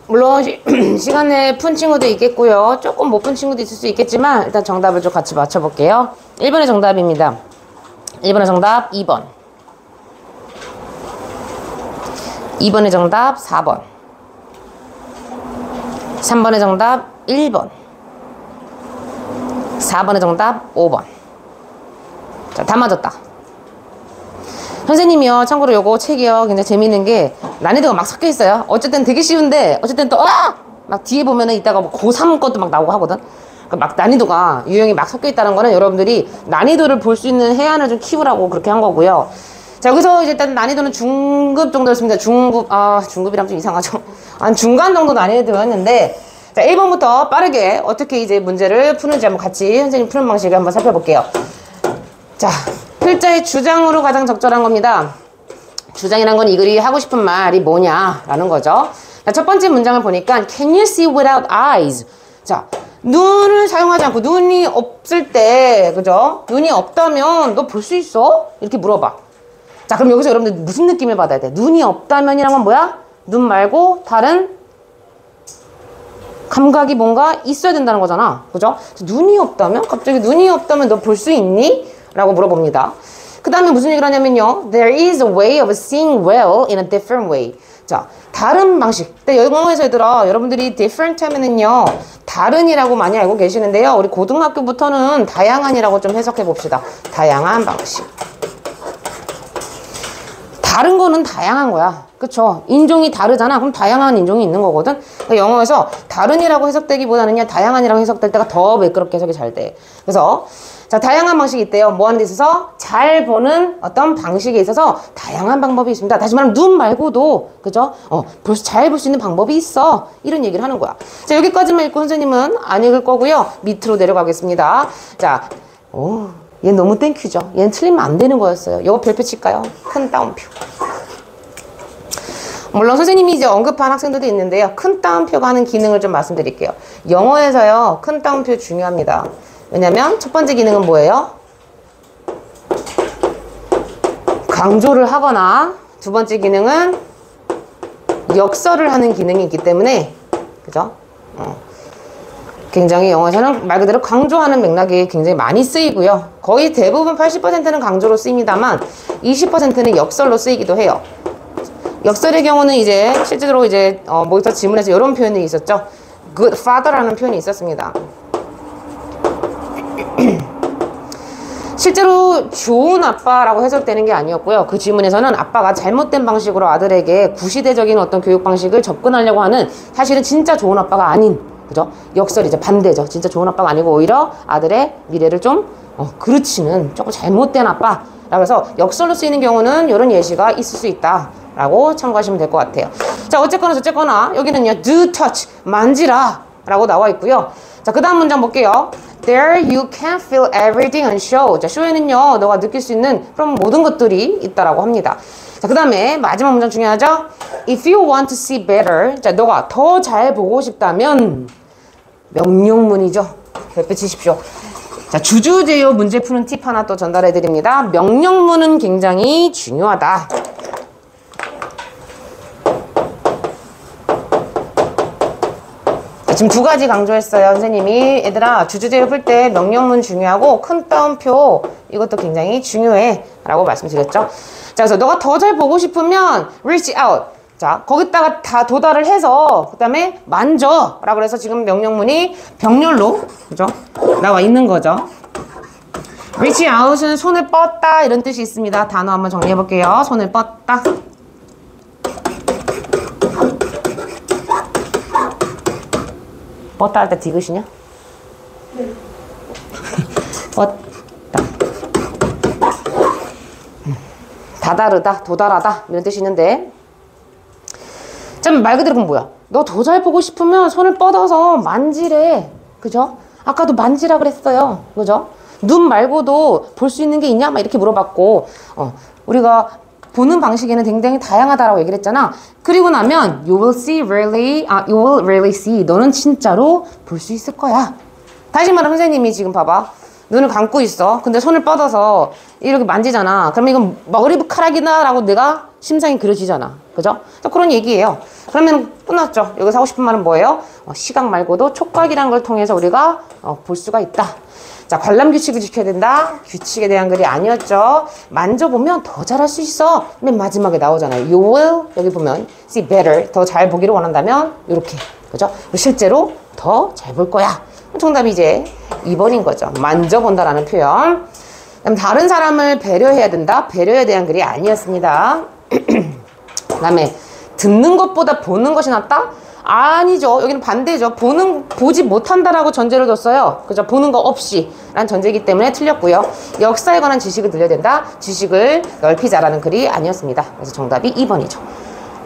물론 시간 내에 푼 친구도 있겠고요. 조금 못 푼 친구도 있을 수 있겠지만 일단 정답을 좀 같이 맞춰볼게요. 1번의 정답입니다. 1번의 정답 2번. 2번의 정답 4번. 3번의 정답 1번. 4번의 정답 5번. 자, 다 맞았다. 선생님이요, 참고로 요거 책이요, 굉장히 재밌는 게 난이도가 막 섞여 있어요. 어쨌든 되게 쉬운데 어쨌든 또 막 뒤에 보면은 이따가 뭐 고3 것도 막 나오고 하거든. 그러니까 막 난이도가 유형이 막 섞여 있다는 거는 여러분들이 난이도를 볼 수 있는 해안을 좀 키우라고 그렇게 한 거고요. 자, 여기서 이제 일단 난이도는 중급 정도였습니다. 중급이라면 좀 이상하죠. 한 중간 정도 난이도였는데, 자, 1번부터 빠르게 어떻게 이제 문제를 푸는지 한번 같이 선생님 푸는 방식을 한번 살펴볼게요. 자, 필자의 주장으로 가장 적절한 겁니다. 주장이란 건 이 글이 하고 싶은 말이 뭐냐라는 거죠. 자, 첫 번째 문장을 보니까 Can you see without eyes? 자, 눈을 사용하지 않고 눈이 없을 때, 그죠? 눈이 없다면 너 볼 수 있어? 이렇게 물어봐. 자, 그럼 여기서 여러분들 무슨 느낌을 받아야 돼? 눈이 없다면이란 건 뭐야? 눈 말고 다른 감각이 뭔가 있어야 된다는 거잖아. 그죠? 눈이 없다면? 갑자기 눈이 없다면 너 볼 수 있니? 라고 물어봅니다. 그 다음에 무슨 얘기를 하냐면요. There is a way of seeing well in a different way. 자, 다른 방식. 근데 영어에서 얘들아, 여러분들이 different 하면은요, 다른이라고 많이 알고 계시는데요. 우리 고등학교부터는 다양한이라고 좀 해석해 봅시다. 다양한 방식. 다른 거는 다양한 거야. 그쵸? 인종이 다르잖아. 그럼 다양한 인종이 있는 거거든. 그러니까 영어에서 다른이라고 해석되기보다는 다양한이라고 해석될 때가 더 매끄럽게 해석이 잘 돼. 그래서 자, 다양한 방식이 있대요. 뭐 하는 데 있어서? 잘 보는 어떤 방식에 있어서 다양한 방법이 있습니다. 다시 말하면 눈 말고도, 그죠? 잘 볼 수 있는 방법이 있어. 이런 얘기를 하는 거야. 자, 여기까지만 읽고 선생님은 안 읽을 거고요. 밑으로 내려가겠습니다. 자, 얘 너무 땡큐죠? 얘는 틀리면 안 되는 거였어요. 이거 별표 칠까요? 큰 따옴표. 물론 선생님이 이제 언급한 학생들도 있는데요. 큰 따옴표가 하는 기능을 좀 말씀드릴게요. 영어에서요, 큰 따옴표 중요합니다. 왜냐면 첫 번째 기능은 뭐예요? 강조를 하거나, 두 번째 기능은 역설을 하는 기능이 있기 때문에, 그죠? 굉장히 영어에서는 말 그대로 강조하는 맥락이 굉장히 많이 쓰이고요. 거의 대부분 80%는 강조로 쓰입니다만 20%는 역설로 쓰이기도 해요. 역설의 경우는 이제 실제로 이제 모의고사 지문에서 이런 표현이 있었죠. Good father라는 표현이 있었습니다. 실제로 좋은 아빠라고 해석되는 게 아니었고요. 그 지문에서는 아빠가 잘못된 방식으로 아들에게 구시대적인 어떤 교육 방식을 접근하려고 하는, 사실은 진짜 좋은 아빠가 아닌, 그죠? 역설이죠. 반대죠. 진짜 좋은 아빠가 아니고 오히려 아들의 미래를 좀 그르치는 조금 잘못된 아빠라고 해서 역설로 쓰이는 경우는 이런 예시가 있을 수 있다 라고 참고하시면 될 것 같아요. 자, 어쨌거나 저쨌거나 여기는요, do touch, 만지라 라고 나와 있고요. 자, 그 다음 문장 볼게요. There you can feel everything on show. 자, 쇼에는요, 너가 느낄 수 있는 그런 모든 것들이 있다라고 합니다. 자, 그 다음에 마지막 문장 중요하죠? If you want to see better. 자, 너가 더 잘 보고 싶다면 명령문이죠. 별표 치십시오. 자, 주주제요 문제 푸는 팁 하나 또 전달해 드립니다. 명령문은 굉장히 중요하다. 지금 두 가지 강조했어요. 선생님이 얘들아, 주주제요 풀 때 명령문 중요하고 큰 따옴표 이것도 굉장히 중요해 라고 말씀드렸죠. 자, 그래서 너가 더 잘 보고 싶으면 reach out. 자, 거기다가 다 도달을 해서 그 다음에 만져 라고 해서 지금 명령문이 병렬로, 그죠? 나와 있는 거죠. reach out은 손을 뻗다 이런 뜻이 있습니다. 단어 한번 정리해 볼게요. 손을 뻗다. 뻗다 할 때 디귿이냐? 네. 뻗다. 다다르다, 도달하다 이런 뜻이 있는데, 참 말 그대로 그럼 뭐야? 너 더 잘 보고 싶으면 손을 뻗어서 만지래. 그죠? 아까도 만지라 그랬어요. 그죠? 눈 말고도 볼 수 있는 게 있냐? 막 이렇게 물어봤고, 우리가 보는 방식에는 굉장히 다양하다라고 얘기를 했잖아. 그리고 나면 you will really see. 너는 진짜로 볼 수 있을 거야. 다시 말하면 선생님이 지금 봐봐. 눈을 감고 있어. 근데 손을 뻗어서 이렇게 만지잖아. 그러면 이건 머리카락이다 라고 내가 심상이 그려지잖아. 그죠? 그런 얘기예요. 그러면 끝났죠. 여기서 하고 싶은 말은 뭐예요? 시각 말고도 촉각이라는 걸 통해서 우리가 볼 수가 있다. 자, 관람 규칙을 지켜야 된다. 규칙에 대한 글이 아니었죠. 만져보면 더 잘할 수 있어. 맨 마지막에 나오잖아요. You will, 여기 보면 see better, 더 잘 보기를 원한다면 이렇게, 그죠? 실제로 더 잘 볼 거야. 정답이 이제 2번인 거죠. 만져본다라는 표현. 그럼 다른 사람을 배려해야 된다. 배려에 대한 글이 아니었습니다. 그 다음에 듣는 것보다 보는 것이 낫다? 아니죠. 여기는 반대죠. 보지 못한다라고 전제를 뒀어요. 그죠? 보는 거 없이 라는 전제이기 때문에 틀렸고요. 역사에 관한 지식을 들려야 된다. 지식을 넓히자라는 글이 아니었습니다. 그래서 정답이 2번이죠.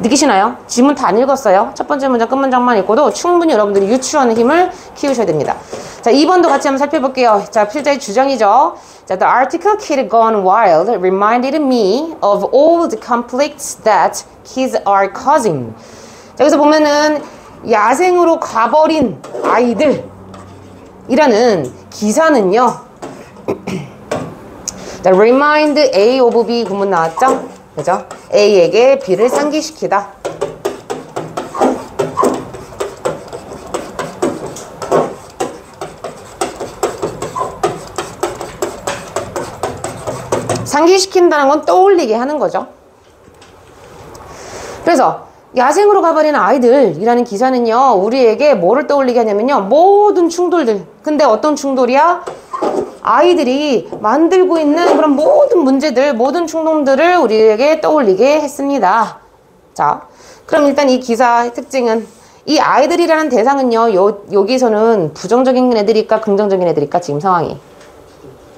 느끼시나요? 지문 다 안 읽었어요. 첫 번째 문장 끝 문장만 읽고도 충분히 여러분들이 유추하는 힘을 키우셔야 됩니다. 자, 2번도 같이 한번 살펴볼게요. 자, 필자의 주장이죠. 자, the article kid gone wild reminded me of all the conflicts that kids are causing. 자, 여기서 보면은 야생으로 가버린 아이들 이라는 기사는요. 자, remind A of B 구문 나왔죠? 그죠? A에게 B를 상기시키다. 상기시킨다는 건 떠올리게 하는 거죠. 그래서 야생으로 가버리는 아이들이라는 기사는요, 우리에게 뭐를 떠올리게 하냐면요, 모든 충돌들. 근데 어떤 충돌이야? 아이들이 만들고 있는 그런 모든 문제들, 모든 충동들을 우리에게 떠올리게 했습니다. 자, 그럼 일단 이 기사의 특징은, 이 아이들이라는 대상은요, 여기서는 부정적인 애들일까 긍정적인 애들일까 지금 상황이.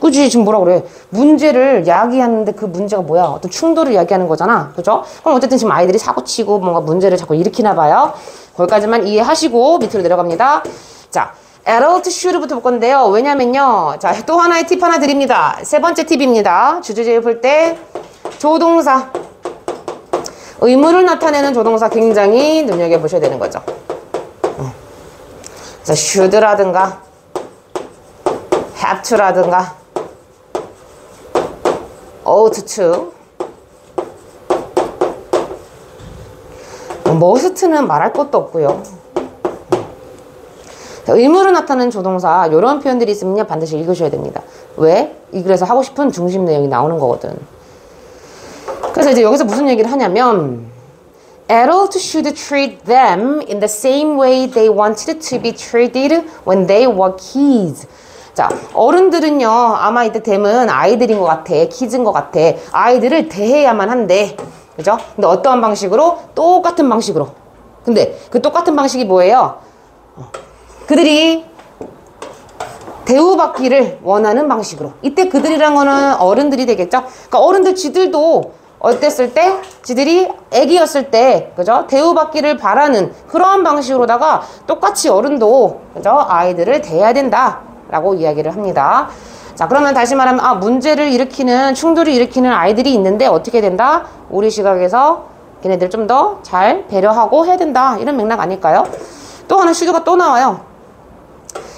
그치? 지금 뭐라 그래? 문제를 야기하는데 그 문제가 뭐야? 어떤 충돌을 야기하는 거잖아. 그죠? 그럼 어쨌든 지금 아이들이 사고치고 뭔가 문제를 자꾸 일으키나 봐요. 거기까지만 이해하시고 밑으로 내려갑니다. 자, adult should부터 볼 건데요. 왜냐면요. 자, 또 하나의 팁 하나 드립니다. 세 번째 팁입니다. 주제제를 풀 때 조동사. 의무를 나타내는 조동사 굉장히 눈여겨보셔야 되는 거죠. 그래서 should라든가 have to라든가 ought to, must는 말할 것도 없고요. 의무를 나타내는 조동사 이런 표현들이 있으면 반드시 읽으셔야 됩니다. 왜? 이 글에서 하고 싶은 중심 내용이 나오는 거거든. 그래서 이제 여기서 무슨 얘기를 하냐면 adults should treat them in the same way they wanted to be treated when they were kids. 자, 어른들은요, 아마 이때 됨은 아이들인 것 같아. 키즈인 것 같아. 아이들을 대해야만 한대. 그죠? 근데 어떠한 방식으로? 똑같은 방식으로. 근데 그 똑같은 방식이 뭐예요? 그들이 대우받기를 원하는 방식으로. 이때 그들이란 거는 어른들이 되겠죠? 그러니까 어른들 지들도 어땠을 때? 지들이 애기였을 때, 그죠? 대우받기를 바라는 그러한 방식으로다가 똑같이 어른도, 그죠? 아이들을 대해야 된다. 라고 이야기를 합니다. 자, 그러면 다시 말하면, 문제를 일으키는, 충돌을 일으키는 아이들이 있는데 어떻게 된다? 우리 시각에서 걔네들 좀 더 잘 배려하고 해야 된다. 이런 맥락 아닐까요? 또 하나 슈드가 또 나와요.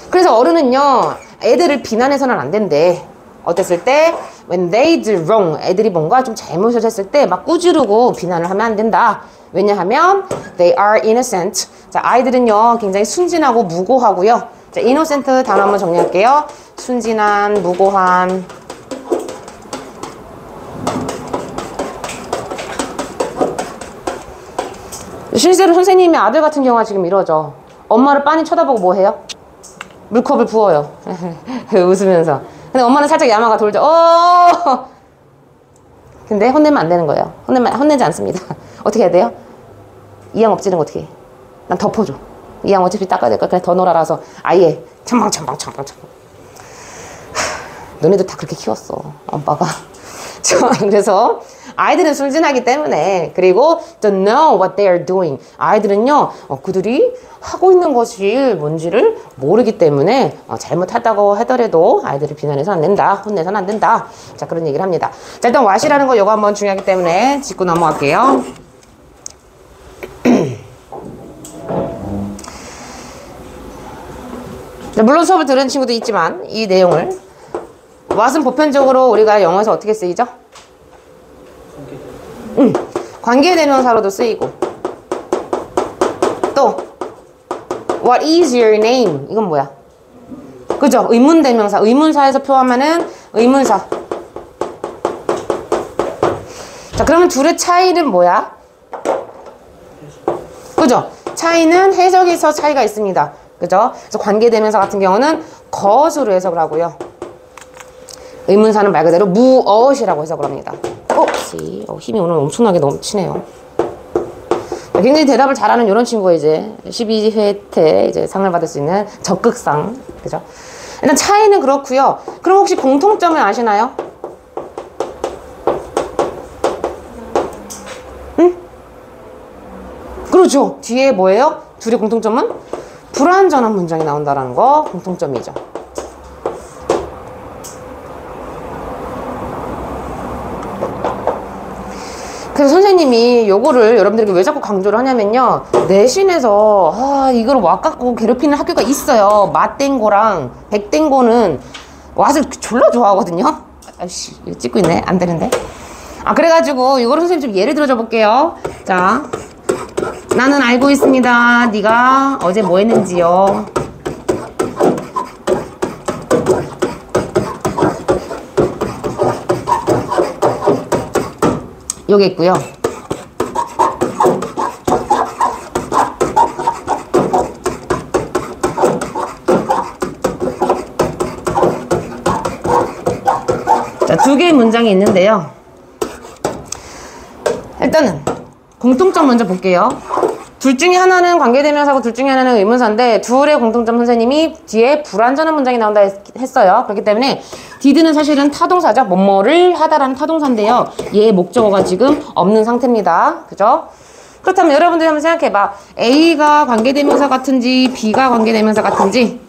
그래서 어른은요, 애들을 비난해서는 안 된대. 어땠을 때? When they do wrong. 애들이 뭔가 좀 잘못을 했을 때 막 꾸지르고 비난을 하면 안 된다. 왜냐하면 they are innocent. 자, 아이들은요, 굉장히 순진하고 무고하고요. 자, innocent 단어 한번 정리할게요. 순진한, 무고한. 실제로 선생님의 아들 같은 경우가 지금 이러죠. 엄마를 빤히 쳐다보고 뭐 해요? 물컵을 부어요. 웃으면서. 근데 엄마는 살짝 야마가 돌죠. 근데 혼내면 안 되는 거예요. 혼내지 않습니다. 어떻게 해야 돼요? 이양 엎지는 거 어떻게 해? 난 덮어줘. 이양 어차피 닦아야 될 거야. 그냥 더 놀아라서 아예 청방. 너네도 다 그렇게 키웠어. 엄마가. 그래서 아이들은 순진하기 때문에, 그리고 don't know what they are doing. 아이들은요, 그들이 하고 있는 것이 뭔지를 모르기 때문에 잘못하다고 하더라도 아이들을 비난해서는 안 된다. 혼내서는 안 된다. 자, 그런 얘기를 합니다. 자, 일단 what이라는 거 요거 한번 중요하기 때문에 짚고 넘어갈게요. 물론 수업을 들은 친구도 있지만 이 내용을 what은 보편적으로 우리가 영어에서 어떻게 쓰이죠? 관계대명사로도 쓰이고. 또 What is your name? 이건 뭐야? 그죠? 의문대명사. 의문사에서 표현하는 의문사. 자, 그러면 둘의 차이는 뭐야? 그죠? 차이는 해석에서 차이가 있습니다. 그죠? 그래서 관계대명사 같은 경우는 것으로 해석을 하고요. 의문사는 말 그대로 무엇이라고 해석을 합니다. 힘이 오늘 엄청나게 넘치네요. 굉장히 대답을 잘하는 이런 친구가 이제 12회 때 이제 상을 받을 수 있는 적극상. 그죠? 일단 차이는 그렇고요. 그럼 혹시 공통점을 아시나요? 응? 그렇죠. 뒤에 뭐예요? 둘의 공통점은 불완전한 문장이 나온다는 거 공통점이죠. 그래서 선생님이 요거를 여러분들에게 왜 자꾸 강조를 하냐면요. 내신에서 이걸 와갖고 괴롭히는 학교가 있어요. 맛땡고랑 백땡고는 와서 졸라 좋아하거든요. 아이씨, 이거 찍고 있네. 안 되는데. 그래가지고 이거를 선생님 좀 예를 들어줘 볼게요. 자, 나는 알고 있습니다. 네가 어제 뭐 했는지요. 요게 있고요. 자, 두 개의 문장이 있는데요. 일단은 공통점 먼저 볼게요. 둘 중에 하나는 관계대명사고 둘 중에 하나는 의문사인데 둘의 공통점 선생님이 뒤에 불완전한 문장이 나온다 했어요. 그렇기 때문에 did는 사실은 타동사죠. 뭐뭐를 하다라는 타동사인데요. 얘의 목적어가 지금 없는 상태입니다. 그죠? 그렇다면 여러분들이 한번 생각해봐. A가 관계대명사 같은지 B가 관계대명사 같은지.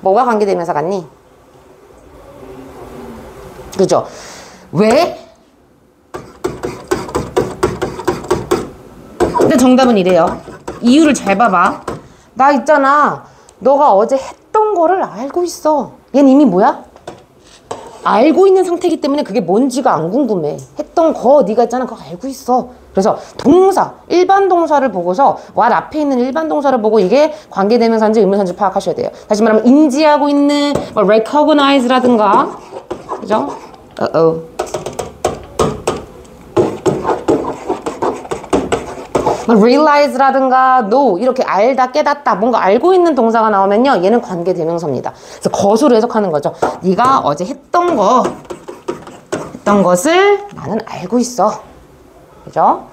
뭐가 관계대명사 같니? 그죠? 왜? 근데 정답은 이래요. 이유를 잘 봐봐. 나 있잖아. 너가 어제 했던 거를 알고 있어. 얘는 이미 뭐야? 알고 있는 상태이기 때문에 그게 뭔지가 안 궁금해. 했던 거 네가 있잖아. 그거 알고 있어. 그래서 동사, 일반 동사를 보고서 what 앞에 있는 일반 동사를 보고 이게 관계대명사인지 의문사인지 파악하셔야 돼요. 다시 말하면 인지하고 있는 뭐 recognize라든가 그죠? realize라든가 know 이렇게 알다 깨닫다 뭔가 알고 있는 동사가 나오면요 얘는 관계대명사입니다. 그래서 것으로 해석하는 거죠. 네가 어제 했던 것을 나는 알고 있어. 그죠?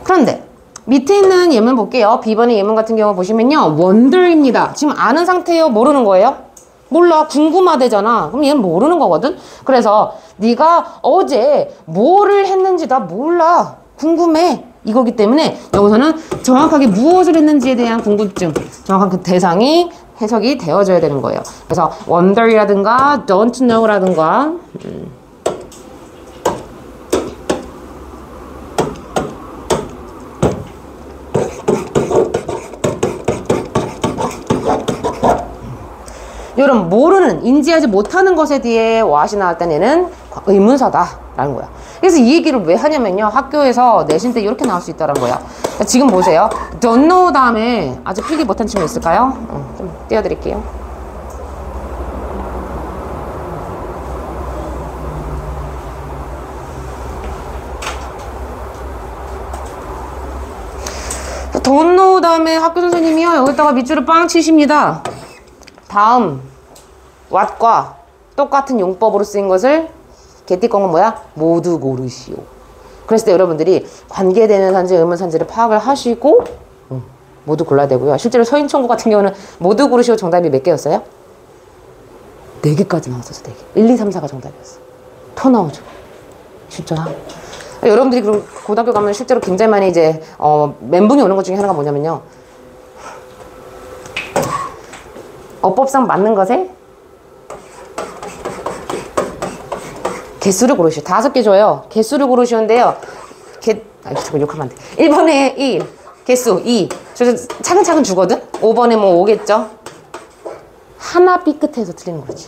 그런데 밑에 있는 예문 볼게요. B번의 예문 같은 경우 보시면요 wonder입니다. 지금 아는 상태예요? 모르는 거예요? 몰라. 궁금하대잖아. 그럼 얘는 모르는 거거든. 그래서 네가 어제 뭐를 했는지 나 몰라. 궁금해. 이거기 때문에 여기서는 정확하게 무엇을 했는지에 대한 궁금증, 정확한 그 대상이 해석이 되어져야 되는 거예요. 그래서 wonder이라든가 don't know라든가 이런 모르는, 인지하지 못하는 것에 대해 what이 나올 때 얘는 의문사다라는 거야. 그래서 이 얘기를 왜 하냐면요. 학교에서 내신 때 이렇게 나올 수 있다는 거야. 지금 보세요. don't know 다음에 아직 필기 못한 친구 있을까요? 좀 띄워드릴게요. don't know 다음에 학교 선생님이요. 여기다가 밑줄을 빵 치십니다. 다음 what과 똑같은 용법으로 쓰인 것을 개띠꺼운 뭐야? 모두 고르시오. 그랬을 때 여러분들이 관계대명사인지 의문사인지를 파악을 하시고 모두 골라야 되고요. 실제로 서인청구 같은 경우는 모두 고르시오 정답이 몇 개였어요? 4개까지 나왔었어. 4개. 1, 2, 3, 4가 정답이었어. 더 나오죠. 진짜. 여러분들이 그럼 고등학교 가면 실제로 굉장히 많이 이제 멘붕이 오는 것 중에 하나가 뭐냐면요. 어법상 맞는 것에 개수를 고르시오. 5개 줘요. 개수를 고르시오인데요. 저거 욕하면 안 돼. 1번에 1, 개수 2. 저 차근차근 주거든? 5번에 뭐 5겠죠? 하나 삐끗해서 틀리는 거지.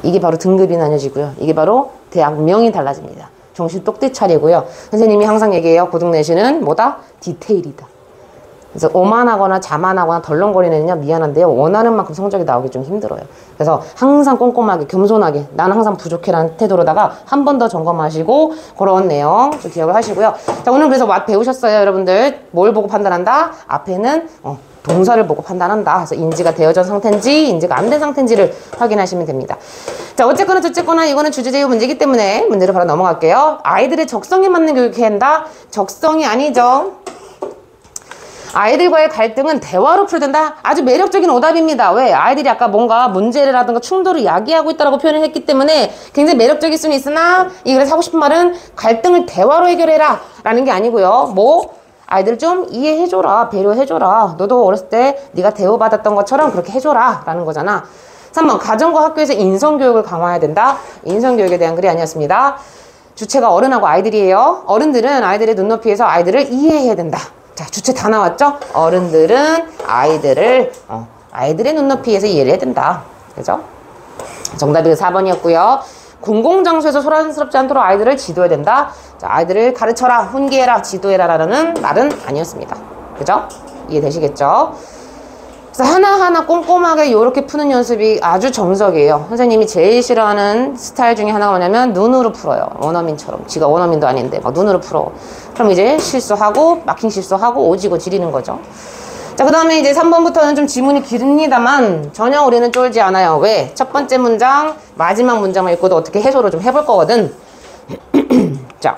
이게 바로 등급이 나뉘어지고요. 이게 바로 대학명이 달라집니다. 정신 똑띠 차리고요. 선생님이 항상 얘기해요. 고등 내신은 뭐다? 디테일이다. 그래서 오만하거나 자만하거나 덜렁거리는 애는요, 미안한데요, 원하는 만큼 성적이 나오기 좀 힘들어요. 그래서 항상 꼼꼼하게 겸손하게 나는 항상 부족해라는 태도로다가 한 번 더 점검하시고 그런 내용 좀 기억을 하시고요. 자, 오늘 그래서 배우셨어요, 여러분들. 뭘 보고 판단한다? 앞에는 동사를 보고 판단한다. 그래서 인지가 되어진 상태인지 인지가 안 된 상태인지를 확인하시면 됩니다. 자, 어쨌거나 저쨌거나 이거는 주제제휴 문제이기 때문에 문제를 바로 넘어갈게요. 아이들의 적성에 맞는 교육해야 한다. 적성이 아니죠. 아이들과의 갈등은 대화로 풀어야 된다. 아주 매력적인 오답입니다. 왜? 아이들이 아까 뭔가 문제라든가 충돌을 야기하고 있다고 표현을 했기 때문에 굉장히 매력적일 수는 있으나, 이 글에서 하고 싶은 말은 갈등을 대화로 해결해라 라는 게 아니고요. 아이들 좀 이해해줘라, 배려해줘라. 너도 어렸을 때 네가 대우받았던 것처럼 그렇게 해줘라 라는 거잖아. 3번, 가정과 학교에서 인성교육을 강화해야 된다. 인성교육에 대한 글이 아니었습니다. 주체가 어른하고 아이들이에요. 어른들은 아이들의 눈높이에서 아이들을 이해해야 된다. 자, 주체 다 나왔죠? 어른들은 아이들의 눈높이에서 이해를 해야 된다. 그죠? 정답이 4번이었고요. 공공장소에서 소란스럽지 않도록 아이들을 지도해야 된다. 자, 아이들을 가르쳐라, 훈계해라, 지도해라 라는 말은 아니었습니다. 그죠? 이해되시겠죠? 그래서 하나하나 꼼꼼하게 이렇게 푸는 연습이 아주 정석이에요. 선생님이 제일 싫어하는 스타일 중에 하나가 뭐냐면 눈으로 풀어요. 원어민처럼. 지가 원어민도 아닌데 막 눈으로 풀어. 그럼 이제 실수하고 마킹 실수하고 오지고 지리는 거죠. 자, 그 다음에 이제 3번부터는 좀 지문이 기릅니다만 전혀 우리는 쫄지 않아요. 왜? 첫 번째 문장, 마지막 문장을 읽고도 어떻게 해소를 좀 해볼 거거든. 자,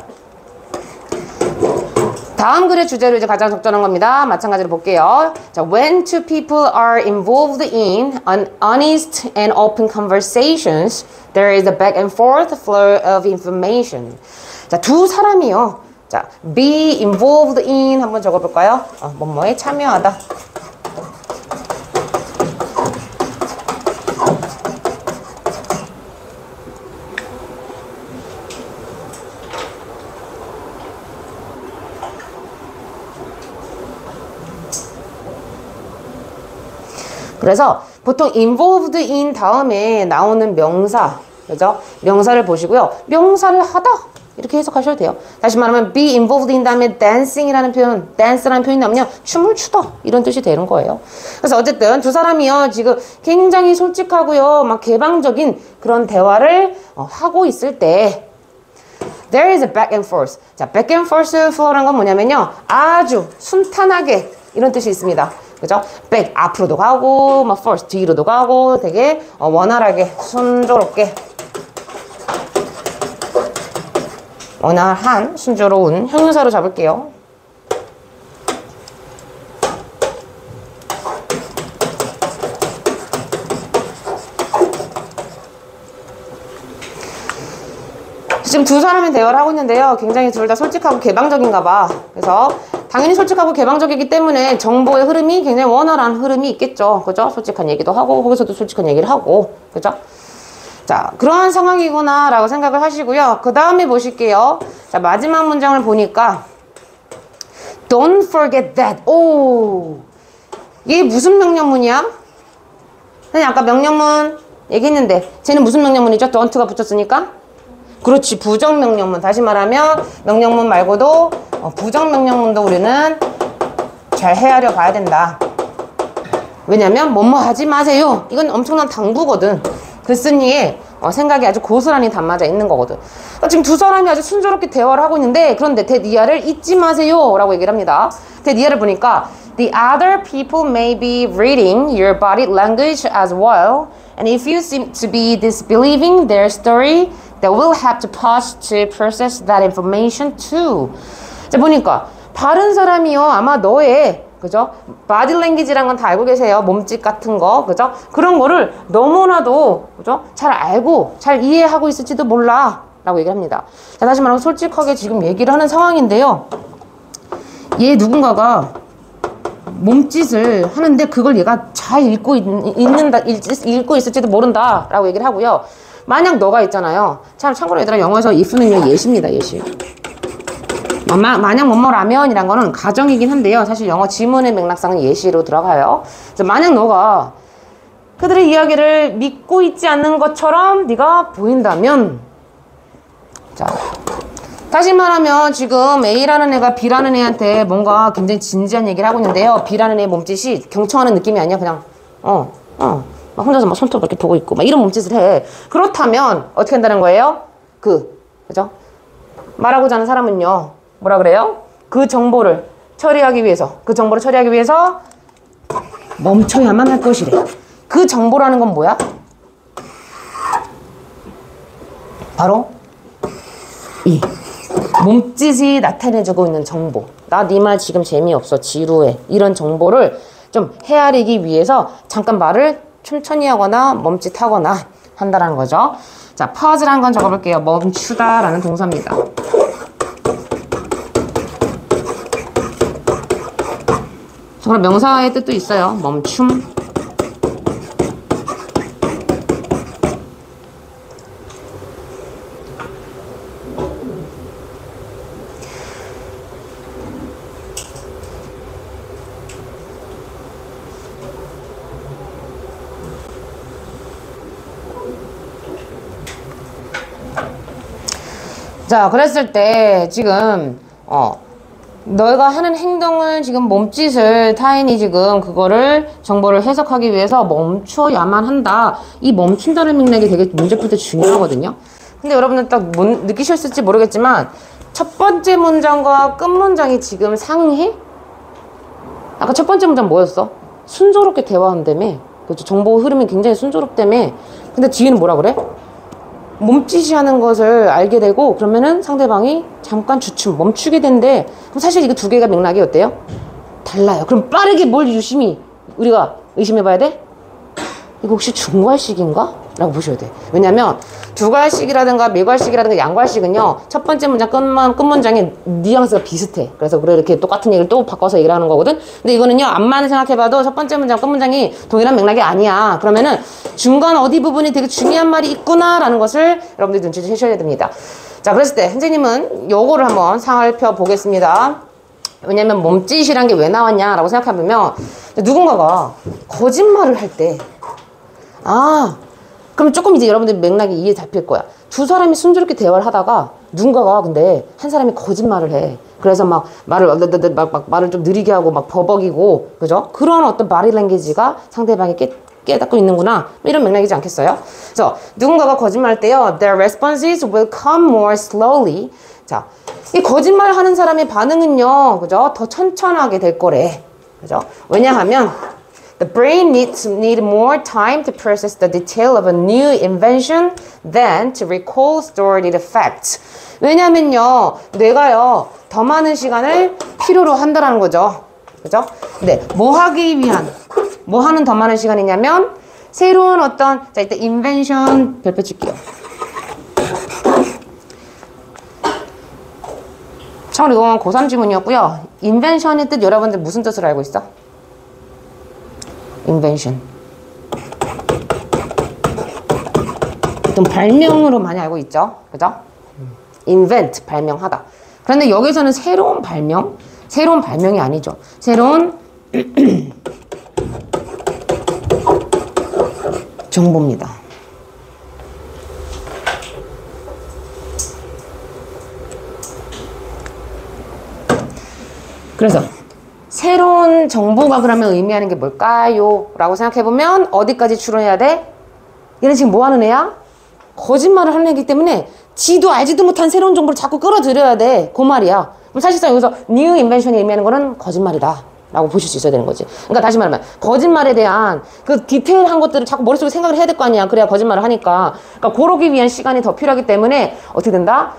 다음 글의 주제로 이제 가장 적절한 겁니다. 마찬가지로 볼게요. 자, when two people are involved in an honest and open conversations, there is a back and forth flow of information. 자, 두 사람이요. 자, be involved in 한번 적어볼까요? 뭐뭐에 참여하다. 그래서 보통 involved in 다음에 나오는 명사, 그죠? 명사를 보시고요. 명사를 하다 이렇게 해석하셔도 돼요. 다시 말하면 be involved in 다음에 dancing이라는 표현, dance라는 표현이 나오면요, 춤을 추다 이런 뜻이 되는 거예요. 그래서 어쨌든 두 사람이요, 지금 굉장히 솔직하고요, 막 개방적인 그런 대화를 하고 있을 때 there is a back and forth. 자, back and forth flow라는 건 뭐냐면요, 아주 순탄하게 이런 뜻이 있습니다. 그죠? back 앞으로도 가고, 막 forth 뒤로도 가고, 되게 원활하게 순조롭게, 원활한 순조로운 형용사로 잡을게요. 지금 두 사람이 대화를 하고 있는데요, 굉장히 둘 다 솔직하고 개방적인가 봐. 그래서 당연히 솔직하고 개방적이기 때문에 정보의 흐름이 굉장히 원활한 흐름이 있겠죠. 그죠? 솔직한 얘기도 하고, 거기서도 솔직한 얘기를 하고, 그죠? 자, 그러한 상황이구나 라고 생각을 하시고요. 그 다음에 보실게요. 자, 마지막 문장을 보니까 Don't forget that. 오, 이게 무슨 명령문이야? 선생님 아까 명령문 얘기했는데 쟤는 무슨 명령문이죠? don't가 붙였으니까? 그렇지, 부정명령문. 다시 말하면 명령문 말고도 부정명령문도 우리는 잘 헤아려 봐야 된다. 왜냐면 뭐뭐 하지 마세요, 이건 엄청난 당부거든. 글쓴이에 생각이 아주 고스란히 담아져 있는 거거든. 그러니까 지금 두 사람이 아주 순조롭게 대화를 하고 있는데, 그런데 대니아를 잊지 마세요 라고 얘기를 합니다. 대니아를 보니까 The other people may be reading your body language as well, and if you seem to be disbelieving their story, they will have to pause to process that information too. 자, 보니까 다른 사람이요, 아마 너의, 그죠? 바디 랭귀지란 건 다 알고 계세요. 몸짓 같은 거, 그죠? 그런 거를 너무나도, 그죠? 잘 알고 잘 이해하고 있을지도 몰라 라고 얘기를 합니다. 자, 다시 말하면 솔직하게 지금 얘기를 하는 상황인데요, 얘 누군가가 몸짓을 하는데 그걸 얘가 잘 읽고 있을지도 모른다 라고 얘기를 하고요. 만약 너가 있잖아요. 참고로 얘들아, 영어에서 if는요, 예시입니다. 예시. 만약 뭐뭐라면 이란 거는 가정이긴 한데요, 사실 영어 지문의 맥락상은 예시로 들어가요. 그래서 만약 너가 그들의 이야기를 믿고 있지 않는 것처럼 네가 보인다면, 자, 다시 말하면 지금 A라는 애가 B라는 애한테 뭔가 굉장히 진지한 얘기를 하고 있는데요. B라는 애의 몸짓이 경청하는 느낌이 아니야. 그냥 막 혼자서 막 손톱 이렇게 보고 있고 막 이런 몸짓을 해. 그렇다면 어떻게 한다는 거예요? 그죠? 말하고자 하는 사람은요, 뭐라 그래요? 그 정보를 처리하기 위해서 멈춰야만 할 것이래. 그 정보라는 건 뭐야? 바로 이 몸짓이 나타내주고 있는 정보. 나 네 말 지금 재미없어, 지루해, 이런 정보를 좀 헤아리기 위해서 잠깐 말을 천천히 하거나 멈칫하거나 한다는 거죠. 자, pause라는 건 적어볼게요. 멈추다라는 동사입니다. 정말 명사의 뜻도 있어요. 멈춤. 자, 그랬을 때 지금 너가 하는 행동을 지금 몸짓을 타인이 지금 그거를 정보를 해석하기 위해서 멈춰야만 한다. 이 멈춘다는 맥락이 되게 문제 풀 때 중요하거든요. 근데 여러분들 딱 느끼셨을지 모르겠지만 첫 번째 문장과 끝 문장이 지금 상응해? 아까 첫 번째 문장 뭐였어? 순조롭게 대화한다며. 그렇죠? 정보 흐름이 굉장히 순조롭다며. 근데 뒤에는 뭐라 그래? 몸짓이 하는 것을 알게 되고 그러면은 상대방이 잠깐 주춤 멈추게 된대. 그럼 사실 이거 두 개가 맥락이 어때요? 달라요. 그럼 빠르게 뭘 유심히 우리가 의심해 봐야 돼? 이거 혹시 중괄식인가? 라고 보셔야 돼. 왜냐면 두괄식이라든가 밀괄식이라든가 양괄식은요, 첫 번째 문장 끝 문장의 뉘앙스가 비슷해. 그래서 그래 이렇게 똑같은 얘기를 또 바꿔서 얘기를 하는 거거든. 근데 이거는요, 암만 생각해봐도 첫 번째 문장 끝 문장이 동일한 맥락이 아니야. 그러면은 중간 어디 부분이 되게 중요한 말이 있구나라는 것을 여러분들이 눈치채셔야 됩니다. 자, 그랬을 때 선생님은 요거를 한번 살펴보겠습니다. 왜냐면 몸짓이란 게 왜 나왔냐라고 생각해보면 누군가가 거짓말을 할 때, 그럼 조금 이제 여러분들 맥락이 이해 잡힐 거야. 두 사람이 순조롭게 대화를 하다가 누군가가 근데 한 사람이 거짓말을 해. 그래서 막 말을 좀 느리게 하고 막 버벅이고, 그죠? 그런 어떤 바디 랭귀지가 상대방이 깨닫고 있는구나. 이런 맥락이지 않겠어요? 그래서 누군가가 거짓말할 때요, their responses will come more slowly. 자, 이 거짓말 하는 사람의 반응은요, 그죠? 더 천천하게 될 거래. 그죠? 왜냐하면 the brain need more time to process the detail of a new invention than to recall stored facts. 왜냐면요, 뇌가요, 더 많은 시간을 필요로 한다는 거죠. 그죠? 근데 뭐 하는 더 많은 시간이냐면 새로운 어떤, 자, 일단 invention 별표 칠게요. 참고로 이건 고3 지문이었고요. invention의 뜻 여러분들 무슨 뜻으로 알고 있어? invention. 보통 발명으로 많이 알고 있죠. 그죠? invent, 발명하다. 그런데 여기서는 새로운 발명이 아니죠. 새로운 정보입니다. 그래서 새로운 정보가 그러면 의미하는 게 뭘까요? 라고 생각해보면 어디까지 추론해야 돼? 얘는 지금 뭐 하는 애야? 거짓말을 하는 애기 때문에 지도 알지도 못한 새로운 정보를 자꾸 끌어들여야 돼. 그 말이야. 그럼 사실상 여기서 new invention이 의미하는 거는 거짓말이다 라고 보실 수 있어야 되는 거지. 그러니까 다시 말하면 거짓말에 대한 그 디테일한 것들을 자꾸 머릿속에 생각을 해야 될 거 아니야. 그래야 거짓말을 하니까. 그러니까 그러기 위한 시간이 더 필요하기 때문에 어떻게 된다?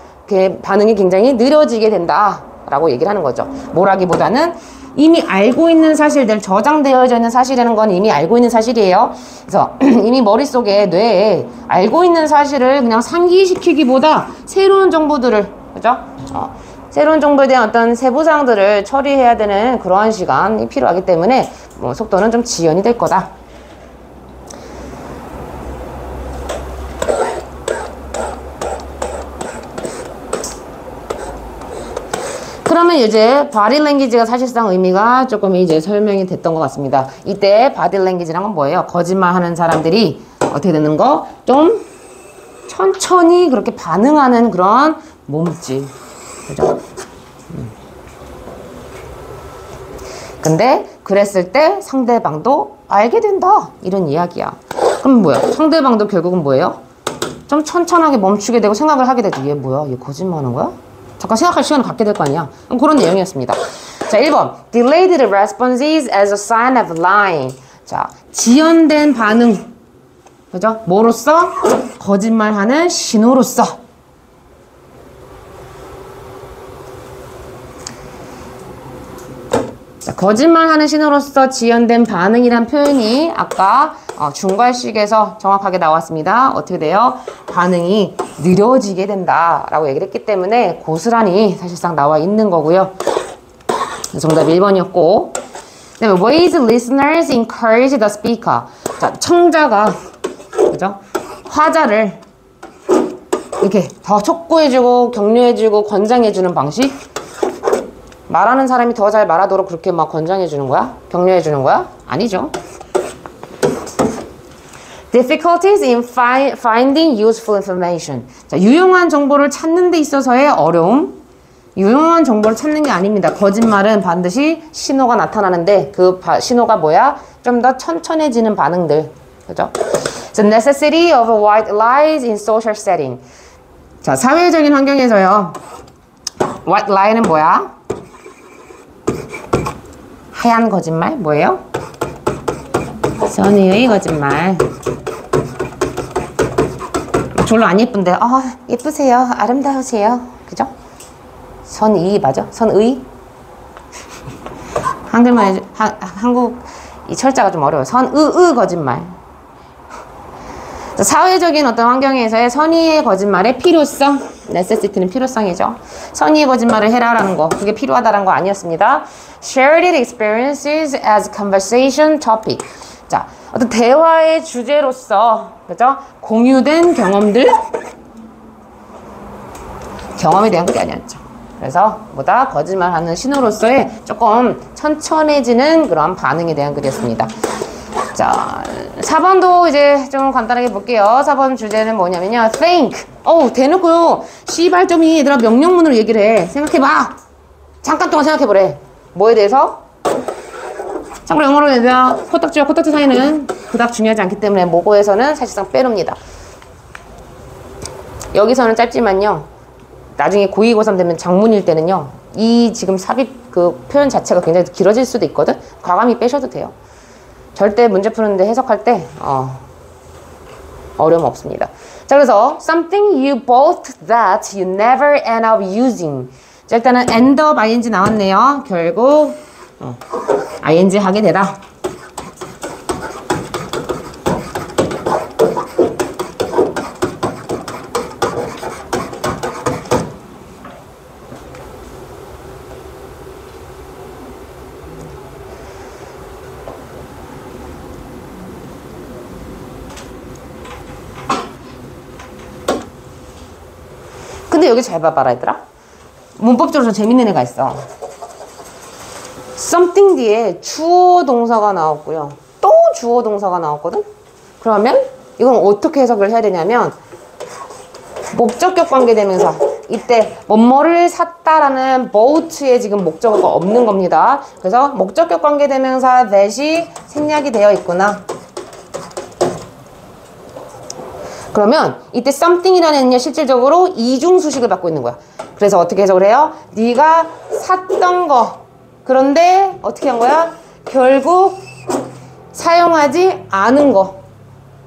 반응이 굉장히 느려지게 된다 라고 얘기를 하는 거죠. 뭐라기보다는 이미 알고 있는 사실들, 저장되어져 있는 사실이라는 건 이미 알고 있는 사실이에요. 그래서 이미 머릿속에, 뇌에 알고 있는 사실을 그냥 상기시키기보다 새로운 정보들을, 그죠? 새로운 정보에 대한 어떤 세부사항들을 처리해야 되는 그러한 시간이 필요하기 때문에 속도는 좀 지연이 될 거다. 그러면 이제 body language가 사실상 의미가 조금 이제 설명이 됐던 것 같습니다. 이때 body language란 건 뭐예요? 거짓말하는 사람들이 어떻게 되는 거? 좀 천천히 그렇게 반응하는 그런 몸짓. 그죠? 근데 그랬을 때 상대방도 알게 된다. 이런 이야기야. 그럼 뭐야? 상대방도 결국은 뭐예요? 좀 천천하게 멈추게 되고 생각을 하게 되죠. 얘 뭐야? 얘 거짓말하는 거야? 잠깐 생각할 시간을 갖게 될 거 아니야. 그런 내용이었습니다. 자, 1번. Delayed responses as a sign of lying. 자, 지연된 반응. 그죠? 뭐로써? 거짓말하는 신호로서. 자, 거짓말하는 신호로서 지연된 반응이란 표현이 아까 중괄식에서 정확하게 나왔습니다. 어떻게 돼요? 반응이 느려지게 된다라고 얘기를 했기 때문에 고스란히 사실상 나와 있는 거고요. 정답 1번이었고, 그다음에 ways listeners encourage the speaker. 자, 청자가 그죠? 화자를 이렇게 더 촉구해주고 격려해주고 권장해주는 방식. 말하는 사람이 더 잘 말하도록 그렇게 막 권장해주는 거야? 격려해주는 거야? 아니죠. Difficulties in finding useful information. 자, 유용한 정보를 찾는 데 있어서의 어려움. 유용한 정보를 찾는 게 아닙니다. 거짓말은 반드시 신호가 나타나는데 그 신호가 뭐야? 좀 더 천천해지는 반응들. 그죠? The necessity of white lies in social setting. 자, 사회적인 환경에서요. White lie는 뭐야? 하얀 거짓말? 뭐예요? 선의의 거짓말. 별로 안 예쁜데, 예쁘세요. 아름다우세요. 그죠? 선의, 맞아? 선의? 한글만, 한국, 이 철자가 좀 어려워요. 선의 거짓말. 사회적인 어떤 환경에서의 선의의 거짓말의 필요성. necessity는 필요성이죠. 선의의 거짓말을 해라라는 거. 그게 필요하다는 거 아니었습니다. Shared experiences as conversation topic. 자, 어떤 대화의 주제로서, 그죠? 공유된 경험들. 경험에 대한 글이 아니었죠. 그래서 뭐다? 거짓말하는 신호로서의 조금 천천해지는 그런 반응에 대한 글이었습니다. 자, 4번도 이제 좀 간단하게 볼게요. 4번 주제는 뭐냐면요. think. 대놓고요. 시발점이 얘들아 명령문으로 얘기를 해. 생각해봐. 잠깐 동안 생각해보래. 뭐에 대해서? 참고로 영어로 얘들아 코딱지와 코딱지 사이는 그닥 중요하지 않기 때문에 모고에서는 사실상 빼놓습니다. 여기서는 짧지만요. 나중에 고2, 고3 되면 장문일 때는요. 이 지금 삽입 그 표현 자체가 굉장히 길어질 수도 있거든. 과감히 빼셔도 돼요. 절대 문제 푸는데 해석할 때 어려움 없습니다. 자, 그래서 something you bought that you never end up using. 자, 일단은 end up ing 나왔네요. 결국 ing 하게 되다. 근데 여기 잘 봐봐라 얘들아. 문법적으로 좀 재밌는 애가 있어. something 뒤에 주어 동사가 나왔고요. 또 주어 동사가 나왔거든? 그러면 이건 어떻게 해석을 해야 되냐면 목적격 관계대명사. 이때 뭐뭐를 샀다라는 bought에 지금 목적어가 없는 겁니다. 그래서 목적격 관계대명사 that이 생략이 되어 있구나. 그러면 이때 something이라는 애는요 실질적으로 이중수식을 받고 있는 거야. 그래서 어떻게 해석을 해요? 네가 샀던 거 그런데 어떻게 한 거야? 결국 사용하지 않은 거.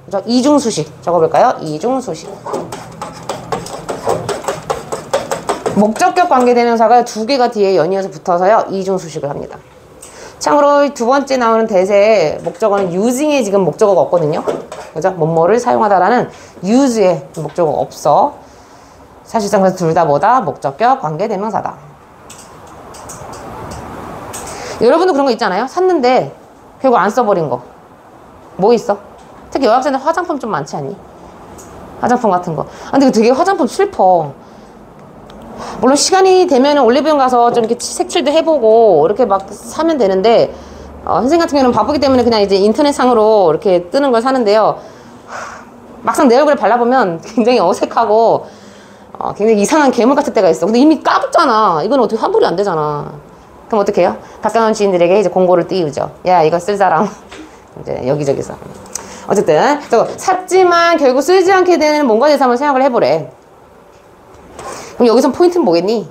그죠? 이중수식 적어볼까요? 이중수식. 목적격 관계대명사가 두 개가 뒤에 연이어서 붙어서요 이중수식을 합니다. 참고로 두 번째 나오는 대세의 목적어는 using에 지금 목적어가 없거든요. 그죠? 뭐뭐를 사용하다라는 use에 목적어가 없어. 사실상 그래서 둘 다 뭐다? 목적격 관계대명사다. 여러분도 그런 거 있잖아요. 샀는데 결국 안 써버린 거. 뭐 있어? 특히 여학생들 화장품 좀 많지 않니? 화장품 같은 거. 근데 되게 화장품 슬퍼. 물론 시간이 되면 올리브영 가서 좀 이렇게 색칠도 해보고 이렇게 막 사면 되는데 선생님 같은 경우는 바쁘기 때문에 그냥 이제 인터넷상으로 이렇게 뜨는 걸 사는데요. 막상 내 얼굴에 발라보면 굉장히 어색하고 굉장히 이상한 괴물 같을 때가 있어. 근데 이미 까붙잖아. 이건 어떻게 환불이 안 되잖아. 그럼 어떡해요? 가까운 지인들에게 이제 공고를 띄우죠. 야, 이거 쓸 사람. 이제 여기저기서. 어쨌든 샀지만 결국 쓰지 않게 되는 뭔가에 대해서 한번 생각을 해보래. 그럼 여기서 포인트는 뭐겠니?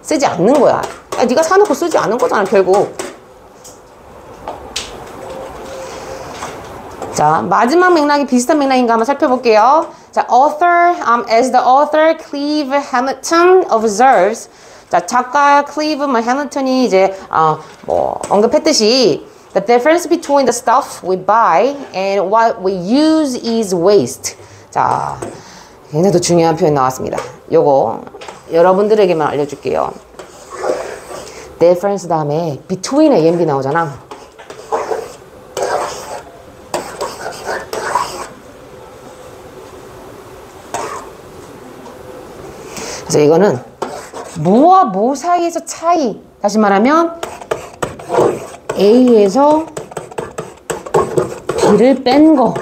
쓰지 않는 거야. 야, 네가 사놓고 쓰지 않은 거잖아, 결국. 자, 마지막 맥락이 비슷한 맥락인가 한번 살펴볼게요. 자, as the author Cleve Hamilton observes. 자, 작가 클리브 해밀턴이 이제 언급했듯이 the difference between the stuff we buy and what we use is waste. 자, 굉장히 더 중요한 표현 나왔습니다. 요거 여러분들에게만 알려줄게요. difference 다음에 between A and B 나오잖아. 그래서 이거는 뭐와 뭐 사이에서 차이. 다시 말하면 A에서 B를 뺀 거.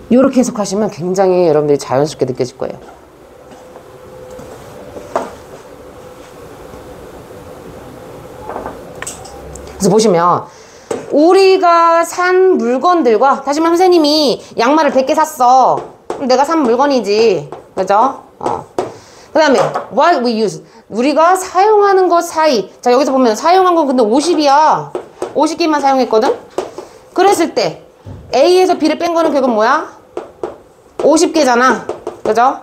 이렇게 해석하시면 굉장히 여러분들이 자연스럽게 느껴질 거예요. 그래서 보시면 우리가 산 물건들과, 다시 말하면 선생님이 양말을 100개 샀어. 그럼 내가 산 물건이지. 그죠? 그 다음에 what we use, 우리가 사용하는 것 사이. 자, 여기서 보면 사용한 건 근데 50이야 50개만 사용했거든. 그랬을 때 A에서 B를 뺀 거는 결국 뭐야? 50개잖아. 그죠?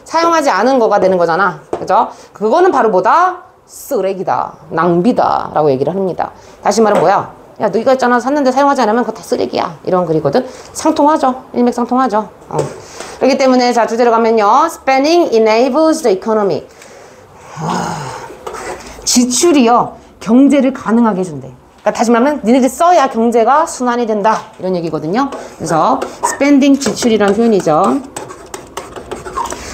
사용하지 않은 거가 되는 거잖아. 그죠? 그거는 바로 뭐다? 쓰레기다, 낭비다 라고 얘기를 합니다. 다시 말하면 뭐야? 야, 너 이거 있잖아, 샀는데 사용하지 않으면 그거 다 쓰레기야, 이런 글이거든. 상통하죠. 일맥상통하죠. 그렇기 때문에 자, 주제로 가면요, spending enables the economy. 지출이요, 경제를 가능하게 해준대. 그러니까 다시 말하면 니네들 써야 경제가 순환이 된다, 이런 얘기거든요. 그래서 spending, 지출이라는 표현이죠.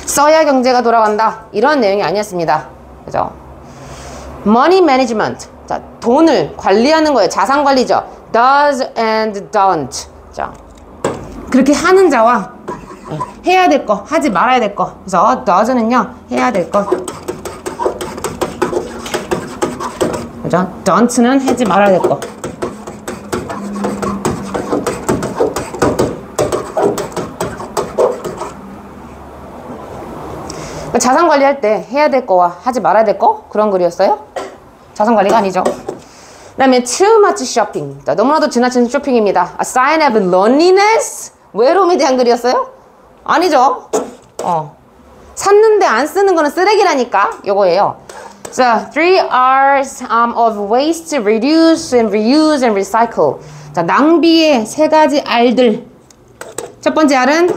써야 경제가 돌아간다, 이런 내용이 아니었습니다. 그죠? money management, 자, 돈을 관리하는 거예요. 자산 관리죠. does and don't. 자, 그렇게 하는 자와 해야 될 거, 하지 말아야 될 거. 그래서 does는요, 해야 될 거. 그죠? don't는 하지 말아야 될 거. 자산 관리할 때 해야 될 거와 하지 말아야 될 거, 그런 글이었어요. 자산 관리가 아니죠. 그 다음에 too much shopping, 너무나도 지나친 쇼핑입니다. A sign of loneliness, 외로움에 대한 글이었어요? 아니죠. 샀는데 안 쓰는 거는 쓰레기라니까, 요거예요. So 3 R's of waste, reduce and reuse and recycle. 자, 낭비의 3가지 R들. 첫 번째 R은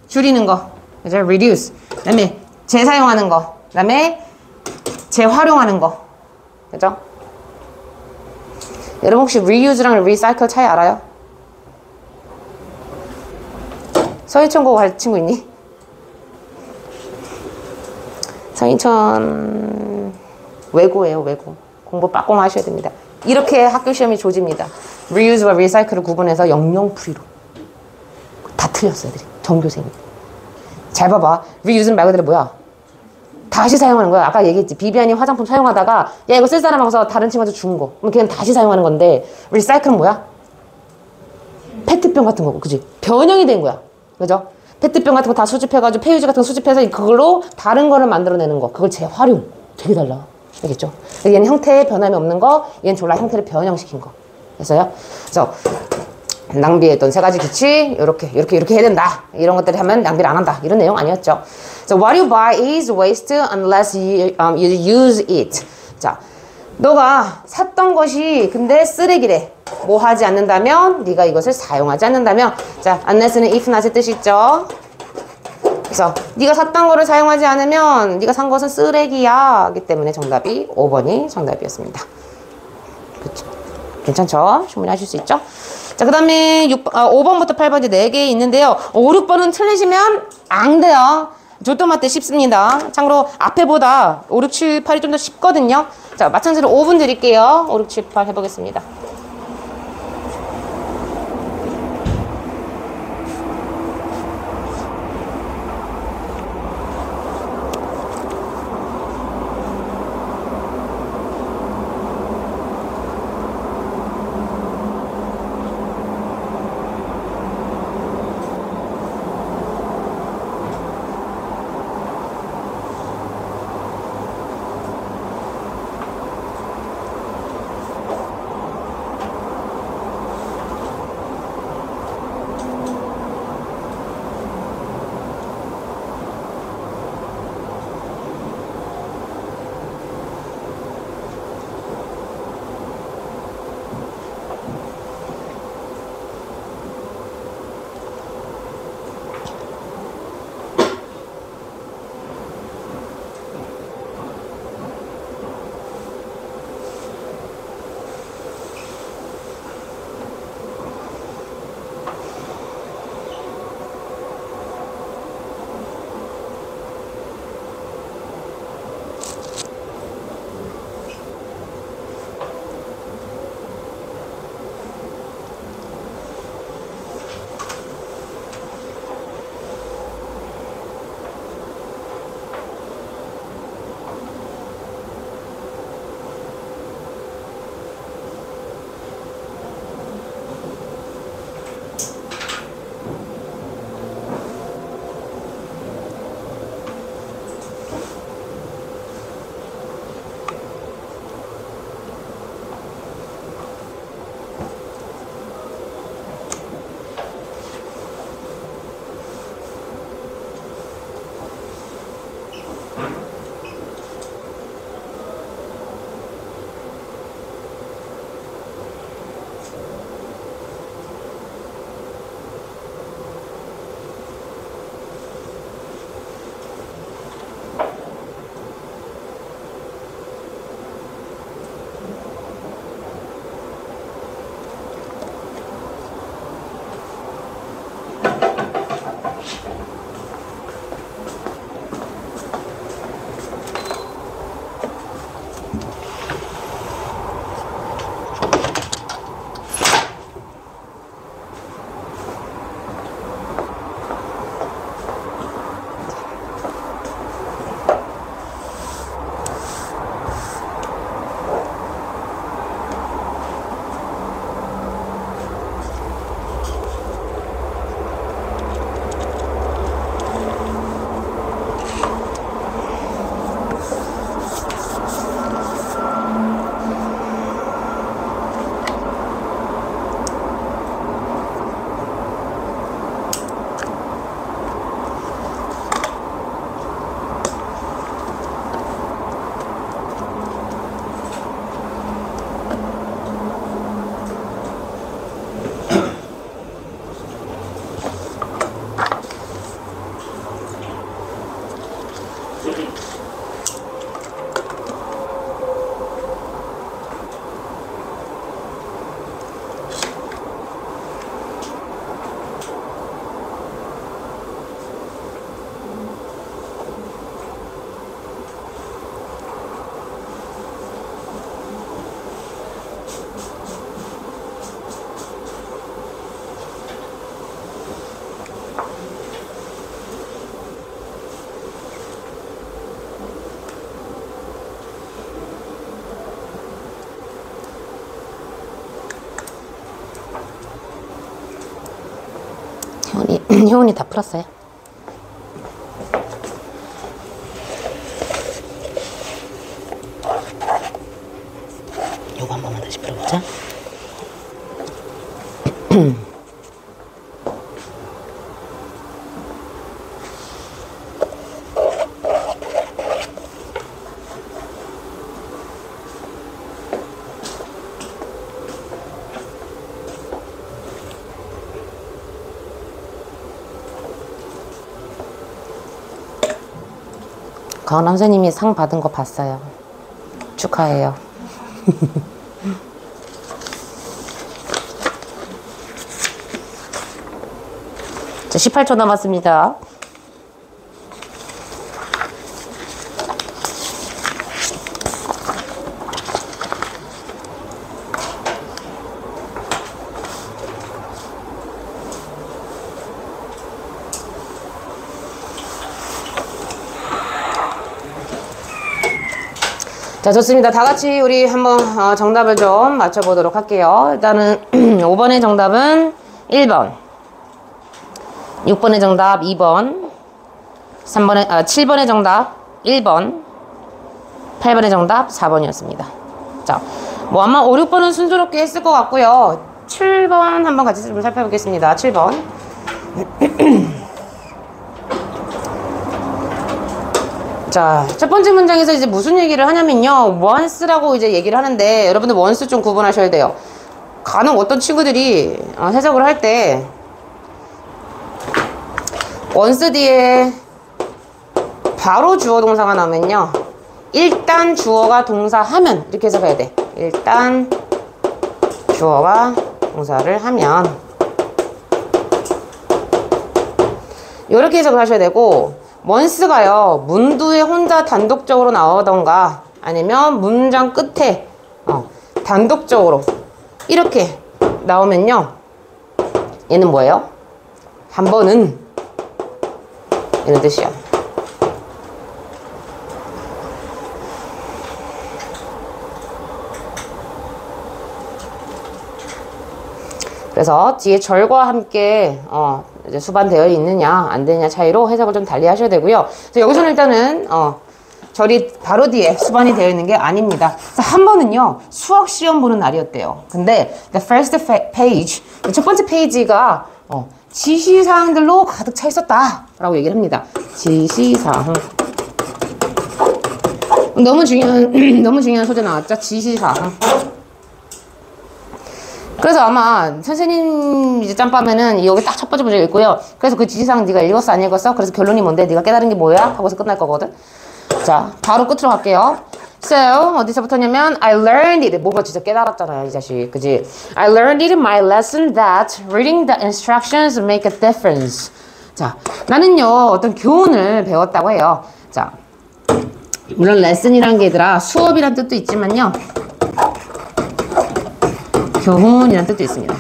줄이는 거, 그죠? reduce. 그 다음에 재사용하는 거, 그 다음에 재활용하는 거, 그죠? 여러분 혹시 reuse랑 recycle 차이 알아요? 서인천고 갈 친구 있니? 서인천 외고예요, 외고. 공부 빠꼼 하셔야 됩니다. 이렇게 학교 시험이 조집니다. reuse와 recycle를 구분해서 영영풀이로. 다 틀렸어, 애들이. 전교생이. 잘 봐봐. reuse는 말 그대로 뭐야? 다시 사용하는 거야. 아까 얘기했지. 비비안이 화장품 사용하다가 야, 이거 쓸 사람 하고서 다른 친구한테 준 거. 그럼 걔는 다시 사용하는 건데, recycle는 뭐야? 페트병 같은 거고, 그지? 변형이 된 거야. 그죠? 페트병 같은 거 다 수집해가지고, 폐유지 같은 거 수집해서 그걸로 다른 거를 만들어내는 거. 그걸 재활용. 되게 달라. 알겠죠? 얘는 형태에 변함이 없는 거, 얘는 졸라 형태를 변형시킨 거. 됐어요? 그래서 낭비했던 3가지 규칙, 이렇게 해야 된다. 이런 것들을 하면 낭비를 안 한다. 이런 내용 아니었죠. So what you buy is waste unless you use it. 자, 너가 샀던 것이 근데 쓰레기래. 뭐 하지 않는다면, 네가 이것을 사용하지 않는다면. 자, unless는 if not의 뜻이 있죠. 그래서 네가 샀던 거를 사용하지 않으면 네가 산 것은 쓰레기야 하기 때문에 정답이 5번이 정답이었습니다. 그렇죠? 괜찮죠? 충분히 하실 수 있죠? 자, 그 다음에 5번부터 8번 이제 4개 있는데요. 5, 6번은 틀리시면 안 돼요. 조토마토 쉽습니다. 참고로 앞에보다 5, 6, 7, 8이 좀 더 쉽거든요. 자, 마찬가지로 5분 드릴게요. 5, 6, 7, 8 해보겠습니다. 효은이 다 풀었어요. 요거 한 번만 다시 풀어보자. 강원 선생님이 상 받은 거 봤어요. 축하해요. 자, 18초 남았습니다. 자, 좋습니다. 다 같이 우리 한번 정답을 좀 맞춰보도록 할게요. 일단은 5번의 정답은 1번, 6번의 정답 2번, 7번의 정답 1번, 8번의 정답 4번이었습니다. 자, 뭐 아마 5, 6번은 순조롭게 했을 것 같고요. 7번 한번 같이 좀 살펴보겠습니다. 7번. 자, 첫 번째 문장에서 이제 무슨 얘기를 하냐면요. once라고 이제 얘기를 하는데, 여러분들 once 좀 구분하셔야 돼요. 간혹 어떤 친구들이 해석을 할 때, once 뒤에 바로 주어 동사가 나오면요. 일단 주어가 동사하면, 이렇게 해석해야 돼. 일단 주어가 동사를 하면. 이렇게 해석을 하셔야 되고, once가요, 문두에 혼자 단독적으로 나오던가, 아니면 문장 끝에, 단독적으로, 이렇게 나오면요. 얘는 뭐예요? 한 번은, 이런 뜻이야. 그래서 뒤에 절과 함께 이제 수반되어 있느냐 안 되느냐 차이로 해석을 좀 달리 하셔야 되고요. 그래서 여기서는 일단은 절이 바로 뒤에 수반이 되어 있는 게 아닙니다. 그래서 한 번은요 수학 시험 보는 날이었대요. 근데 the first page, 첫 번째 페이지가 지시사항들로 가득 차 있었다라고 얘기를 합니다. 지시사항. 너무 중요한 소재 나왔죠? 지시사항. 그래서 아마 선생님 이제 짬밤에는 여기 딱 첫 번째 문제 읽고요. 그래서 그 지시사항 네가 읽었어 안 읽었어? 그래서 결론이 뭔데? 네가 깨달은 게 뭐야? 하고서 끝날 거거든. 자, 바로 끝으로 갈게요. So, 어디서부터냐면 I learned it. 뭔가 진짜 깨달았잖아요, 이 자식. 그지? I learned it in my lesson that reading the instructions make a difference. 자, 나는요 어떤 교훈을 배웠다고 해요. 자, 물론 lesson이란 게 얘들아 수업이란 뜻도 있지만요. 교훈이라는 뜻도 있습니다.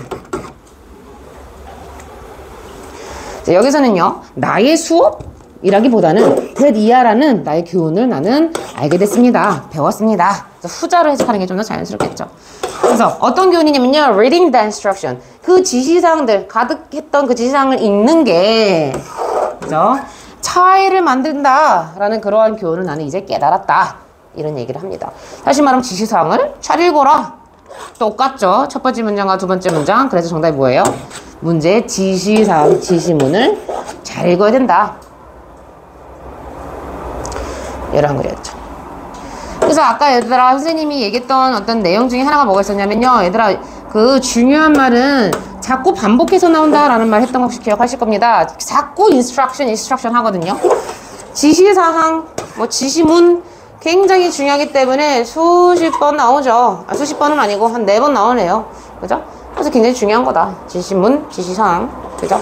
자, 여기서는요 나의 수업이라기보다는 드디어라는 나의 교훈을 나는 알게 됐습니다. 배웠습니다. 후자로 해석하는 게 좀 더 자연스럽겠죠. 그래서 어떤 교훈이냐면요 reading the instruction, 그 지시사항들 가득했던 그 지시사항을 읽는 게 그죠? 차이를 만든다 라는 그러한 교훈을 나는 이제 깨달았다, 이런 얘기를 합니다. 다시 말하면 지시사항을 잘 읽어라. 똑같죠? 첫 번째 문장과 두 번째 문장. 그래서 정답이 뭐예요? 문제의 지시사항, 지시문을 잘 읽어야 된다. 이런 거였죠. 그래서 아까 얘들아 선생님이 얘기했던 어떤 내용 중에 하나가 뭐가 있었냐면요. 얘들아 그 중요한 말은 자꾸 반복해서 나온다라는 말 했던 거 혹시 기억하실 겁니다. 자꾸 instruction 하거든요. 지시사항, 뭐 지시문 굉장히 중요하기 때문에 수십 번 나오죠. 수십 번은 아니고 한 4번 나오네요. 그죠? 그래서 굉장히 중요한 거다. 지시문, 지시사항. 그죠?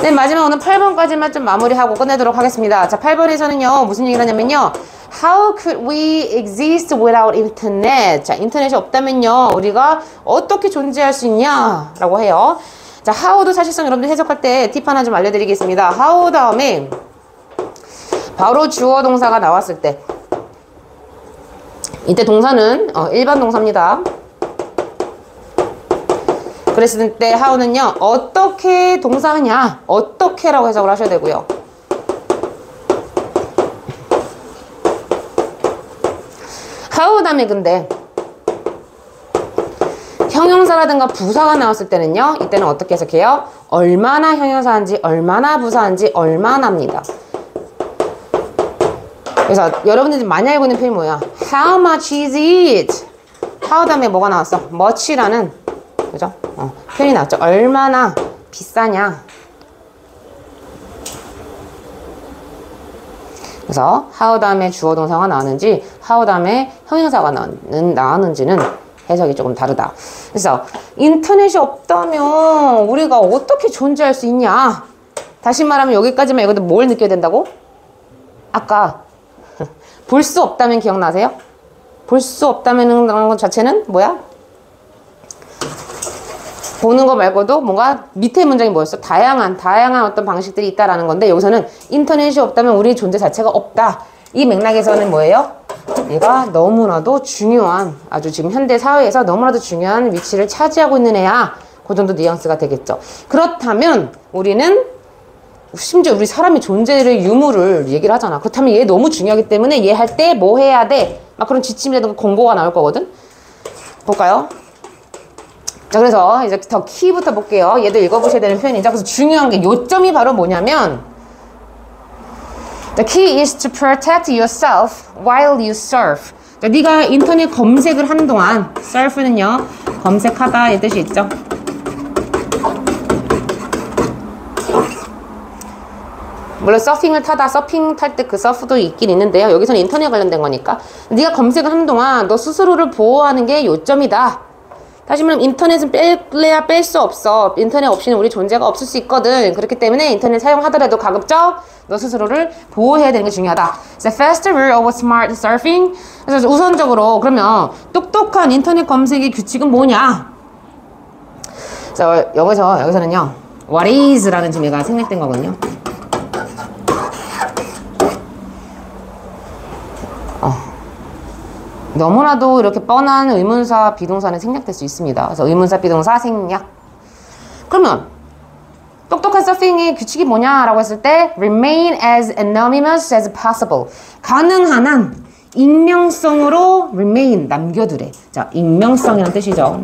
네, 마지막 오늘 8번까지만 좀 마무리하고 끝내도록 하겠습니다. 자, 8번에서는요, 무슨 얘기를 하냐면요. How could we exist without internet? 자, 인터넷이 없다면요, 우리가 어떻게 존재할 수 있냐? 라고 해요. 자, how도 사실상 여러분들 해석할 때 팁 하나 좀 알려드리겠습니다. how 다음에 바로 주어 동사가 나왔을 때, 이때 동사는 일반 동사입니다. 그랬을 때 how는요 어떻게 동사하냐, 어떻게라고 해석을 하셔야 되고요. how 다음에 근데 형용사라든가 부사가 나왔을 때는요, 이때는 어떻게 해석해요? 얼마나 형용사인지, 얼마나 부사인지, 얼마나입니다. 그래서 여러분들이 많이 알고 있는 표현이 뭐야? How much is it? how 다음에 뭐가 나왔어? much라는, 그죠? 표현이 나왔죠. 얼마나 비싸냐. 그래서 how 다음에 주어 동사가 나왔는지, how 다음에 형용사가 나왔는지는 해석이 조금 다르다. 그래서 인터넷이 없다면 우리가 어떻게 존재할 수 있냐? 다시 말하면 여기까지만 읽어도 뭘 느껴야 된다고? 아까 볼 수 없다면 기억나세요? 볼 수 없다면 것 자체는 뭐야? 보는 거 말고도 뭔가 밑에 문장이 뭐였어? 다양한 어떤 방식들이 있다라는 건데, 여기서는 인터넷이 없다면 우리 존재 자체가 없다. 이 맥락에서는 뭐예요? 얘가 너무나도 중요한, 아주 지금 현대 사회에서 너무나도 중요한 위치를 차지하고 있는 애야. 그 정도 뉘앙스가 되겠죠. 그렇다면 우리는 심지어 우리 사람의 존재를 유무를 얘기를 하잖아. 그렇다면 얘 너무 중요하기 때문에 얘 할 때 뭐 해야 돼? 막 그런 지침이라든가 공고가 나올 거거든. 볼까요? 자, 그래서 이제 더 키부터 볼게요. 얘도 읽어보셔야 되는 표현이죠. 그래서 중요한 게 요점이 바로 뭐냐면 The key is to protect yourself while you surf. 자, 네가 인터넷 검색을 하는 동안 surf는요 검색하다 이 뜻이 있죠. 물론 서핑을 타다, 서핑 탈 때 그 서프도 있긴 있는데요. 여기서는 인터넷 관련된 거니까 네가 검색을 하는 동안 너 스스로를 보호하는 게 요점이다. 다시 말하면 인터넷은 뺄래야 뺄 수 없어. 인터넷 없이는 우리 존재가 없을 수 있거든. 그렇기 때문에 인터넷 사용하더라도 가급적 너 스스로를 보호해야 되는 게 중요하다. It's a faster rule of smart surfing. 그래서 우선적으로 그러면 똑똑한 인터넷 검색의 규칙은 뭐냐? 그래서 여기서는요 What is라는 지금 얘가 생략된 거거든요. 너무나도 이렇게 뻔한 의문사 비동사는 생략될 수 있습니다. 그래서 의문사 비동사 생략. 그러면 똑똑한 서핑의 규칙이 뭐냐라고 했을 때 remain as anonymous as possible. 가능한 한 익명성으로 remain 남겨두래. 자, 익명성이라는 뜻이죠.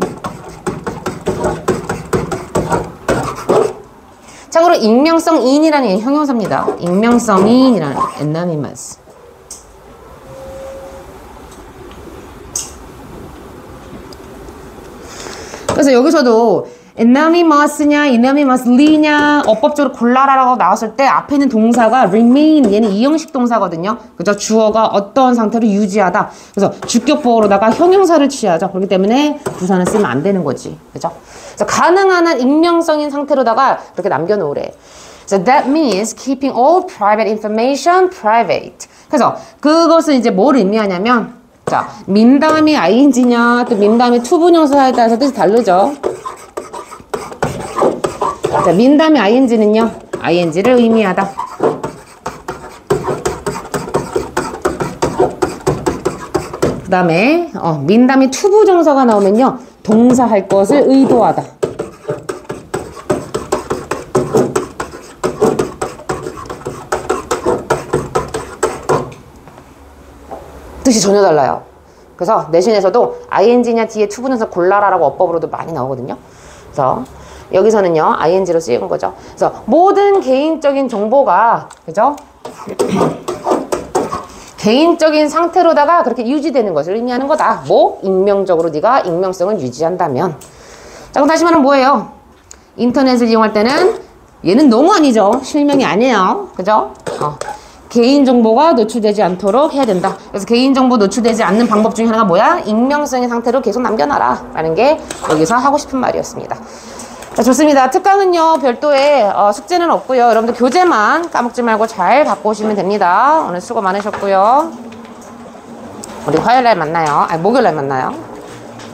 참고로 익명성인이라는 형용사입니다. 익명성인이라는 anonymous. 그래서 여기서도 anonymous냐, anonymously냐 어법적으로 골라라라고 나왔을 때 앞에 있는 동사가 remain, 얘는 이형식 동사거든요. 그죠? 주어가 어떤 상태로 유지하다. 그래서 주격보어로다가 형용사를 취하죠. 그렇기 때문에 부사는 쓰면 안 되는 거지. 그죠? 그래서 가능한 한 익명성인 상태로다가 그렇게 남겨놓으래. So that means keeping all private information private. 그래서 그것은 이제 뭘 의미하냐면 자, 민 다음이 ing냐, 또 민 다음이 투분형사에 따라서 뜻이 다르죠. 자, 민 다음에 ing는요, ing를 의미하다. 그 다음에, 민 다음에 투부정사가 나오면요, 동사 할 것을 의도하다. 뜻이 전혀 달라요. 그래서 내신에서도 ing냐 뒤에 투부정사 골라라라고 어법으로도 많이 나오거든요. 그래서 여기서는요 ing로 쓰인 거죠. 그래서 모든 개인적인 정보가 그죠? 개인적인 상태로다가 그렇게 유지되는 것을 의미하는 거다. 뭐? 익명적으로 네가 익명성을 유지한다면. 자, 그럼 다시 말하면 뭐예요? 인터넷을 이용할 때는 얘는 너무 아니죠. 실명이 아니에요. 그죠? 개인정보가 노출되지 않도록 해야 된다. 그래서 개인정보 노출되지 않는 방법 중에 하나가 뭐야? 익명성의 상태로 계속 남겨놔라 라는 게 여기서 하고 싶은 말이었습니다. 자, 좋습니다. 특강은요 별도의 숙제는 없고요. 여러분들 교재만 까먹지 말고 잘 받고 오시면 됩니다. 오늘 수고 많으셨고요. 우리 화요일날 만나요. 목요일날 만나요.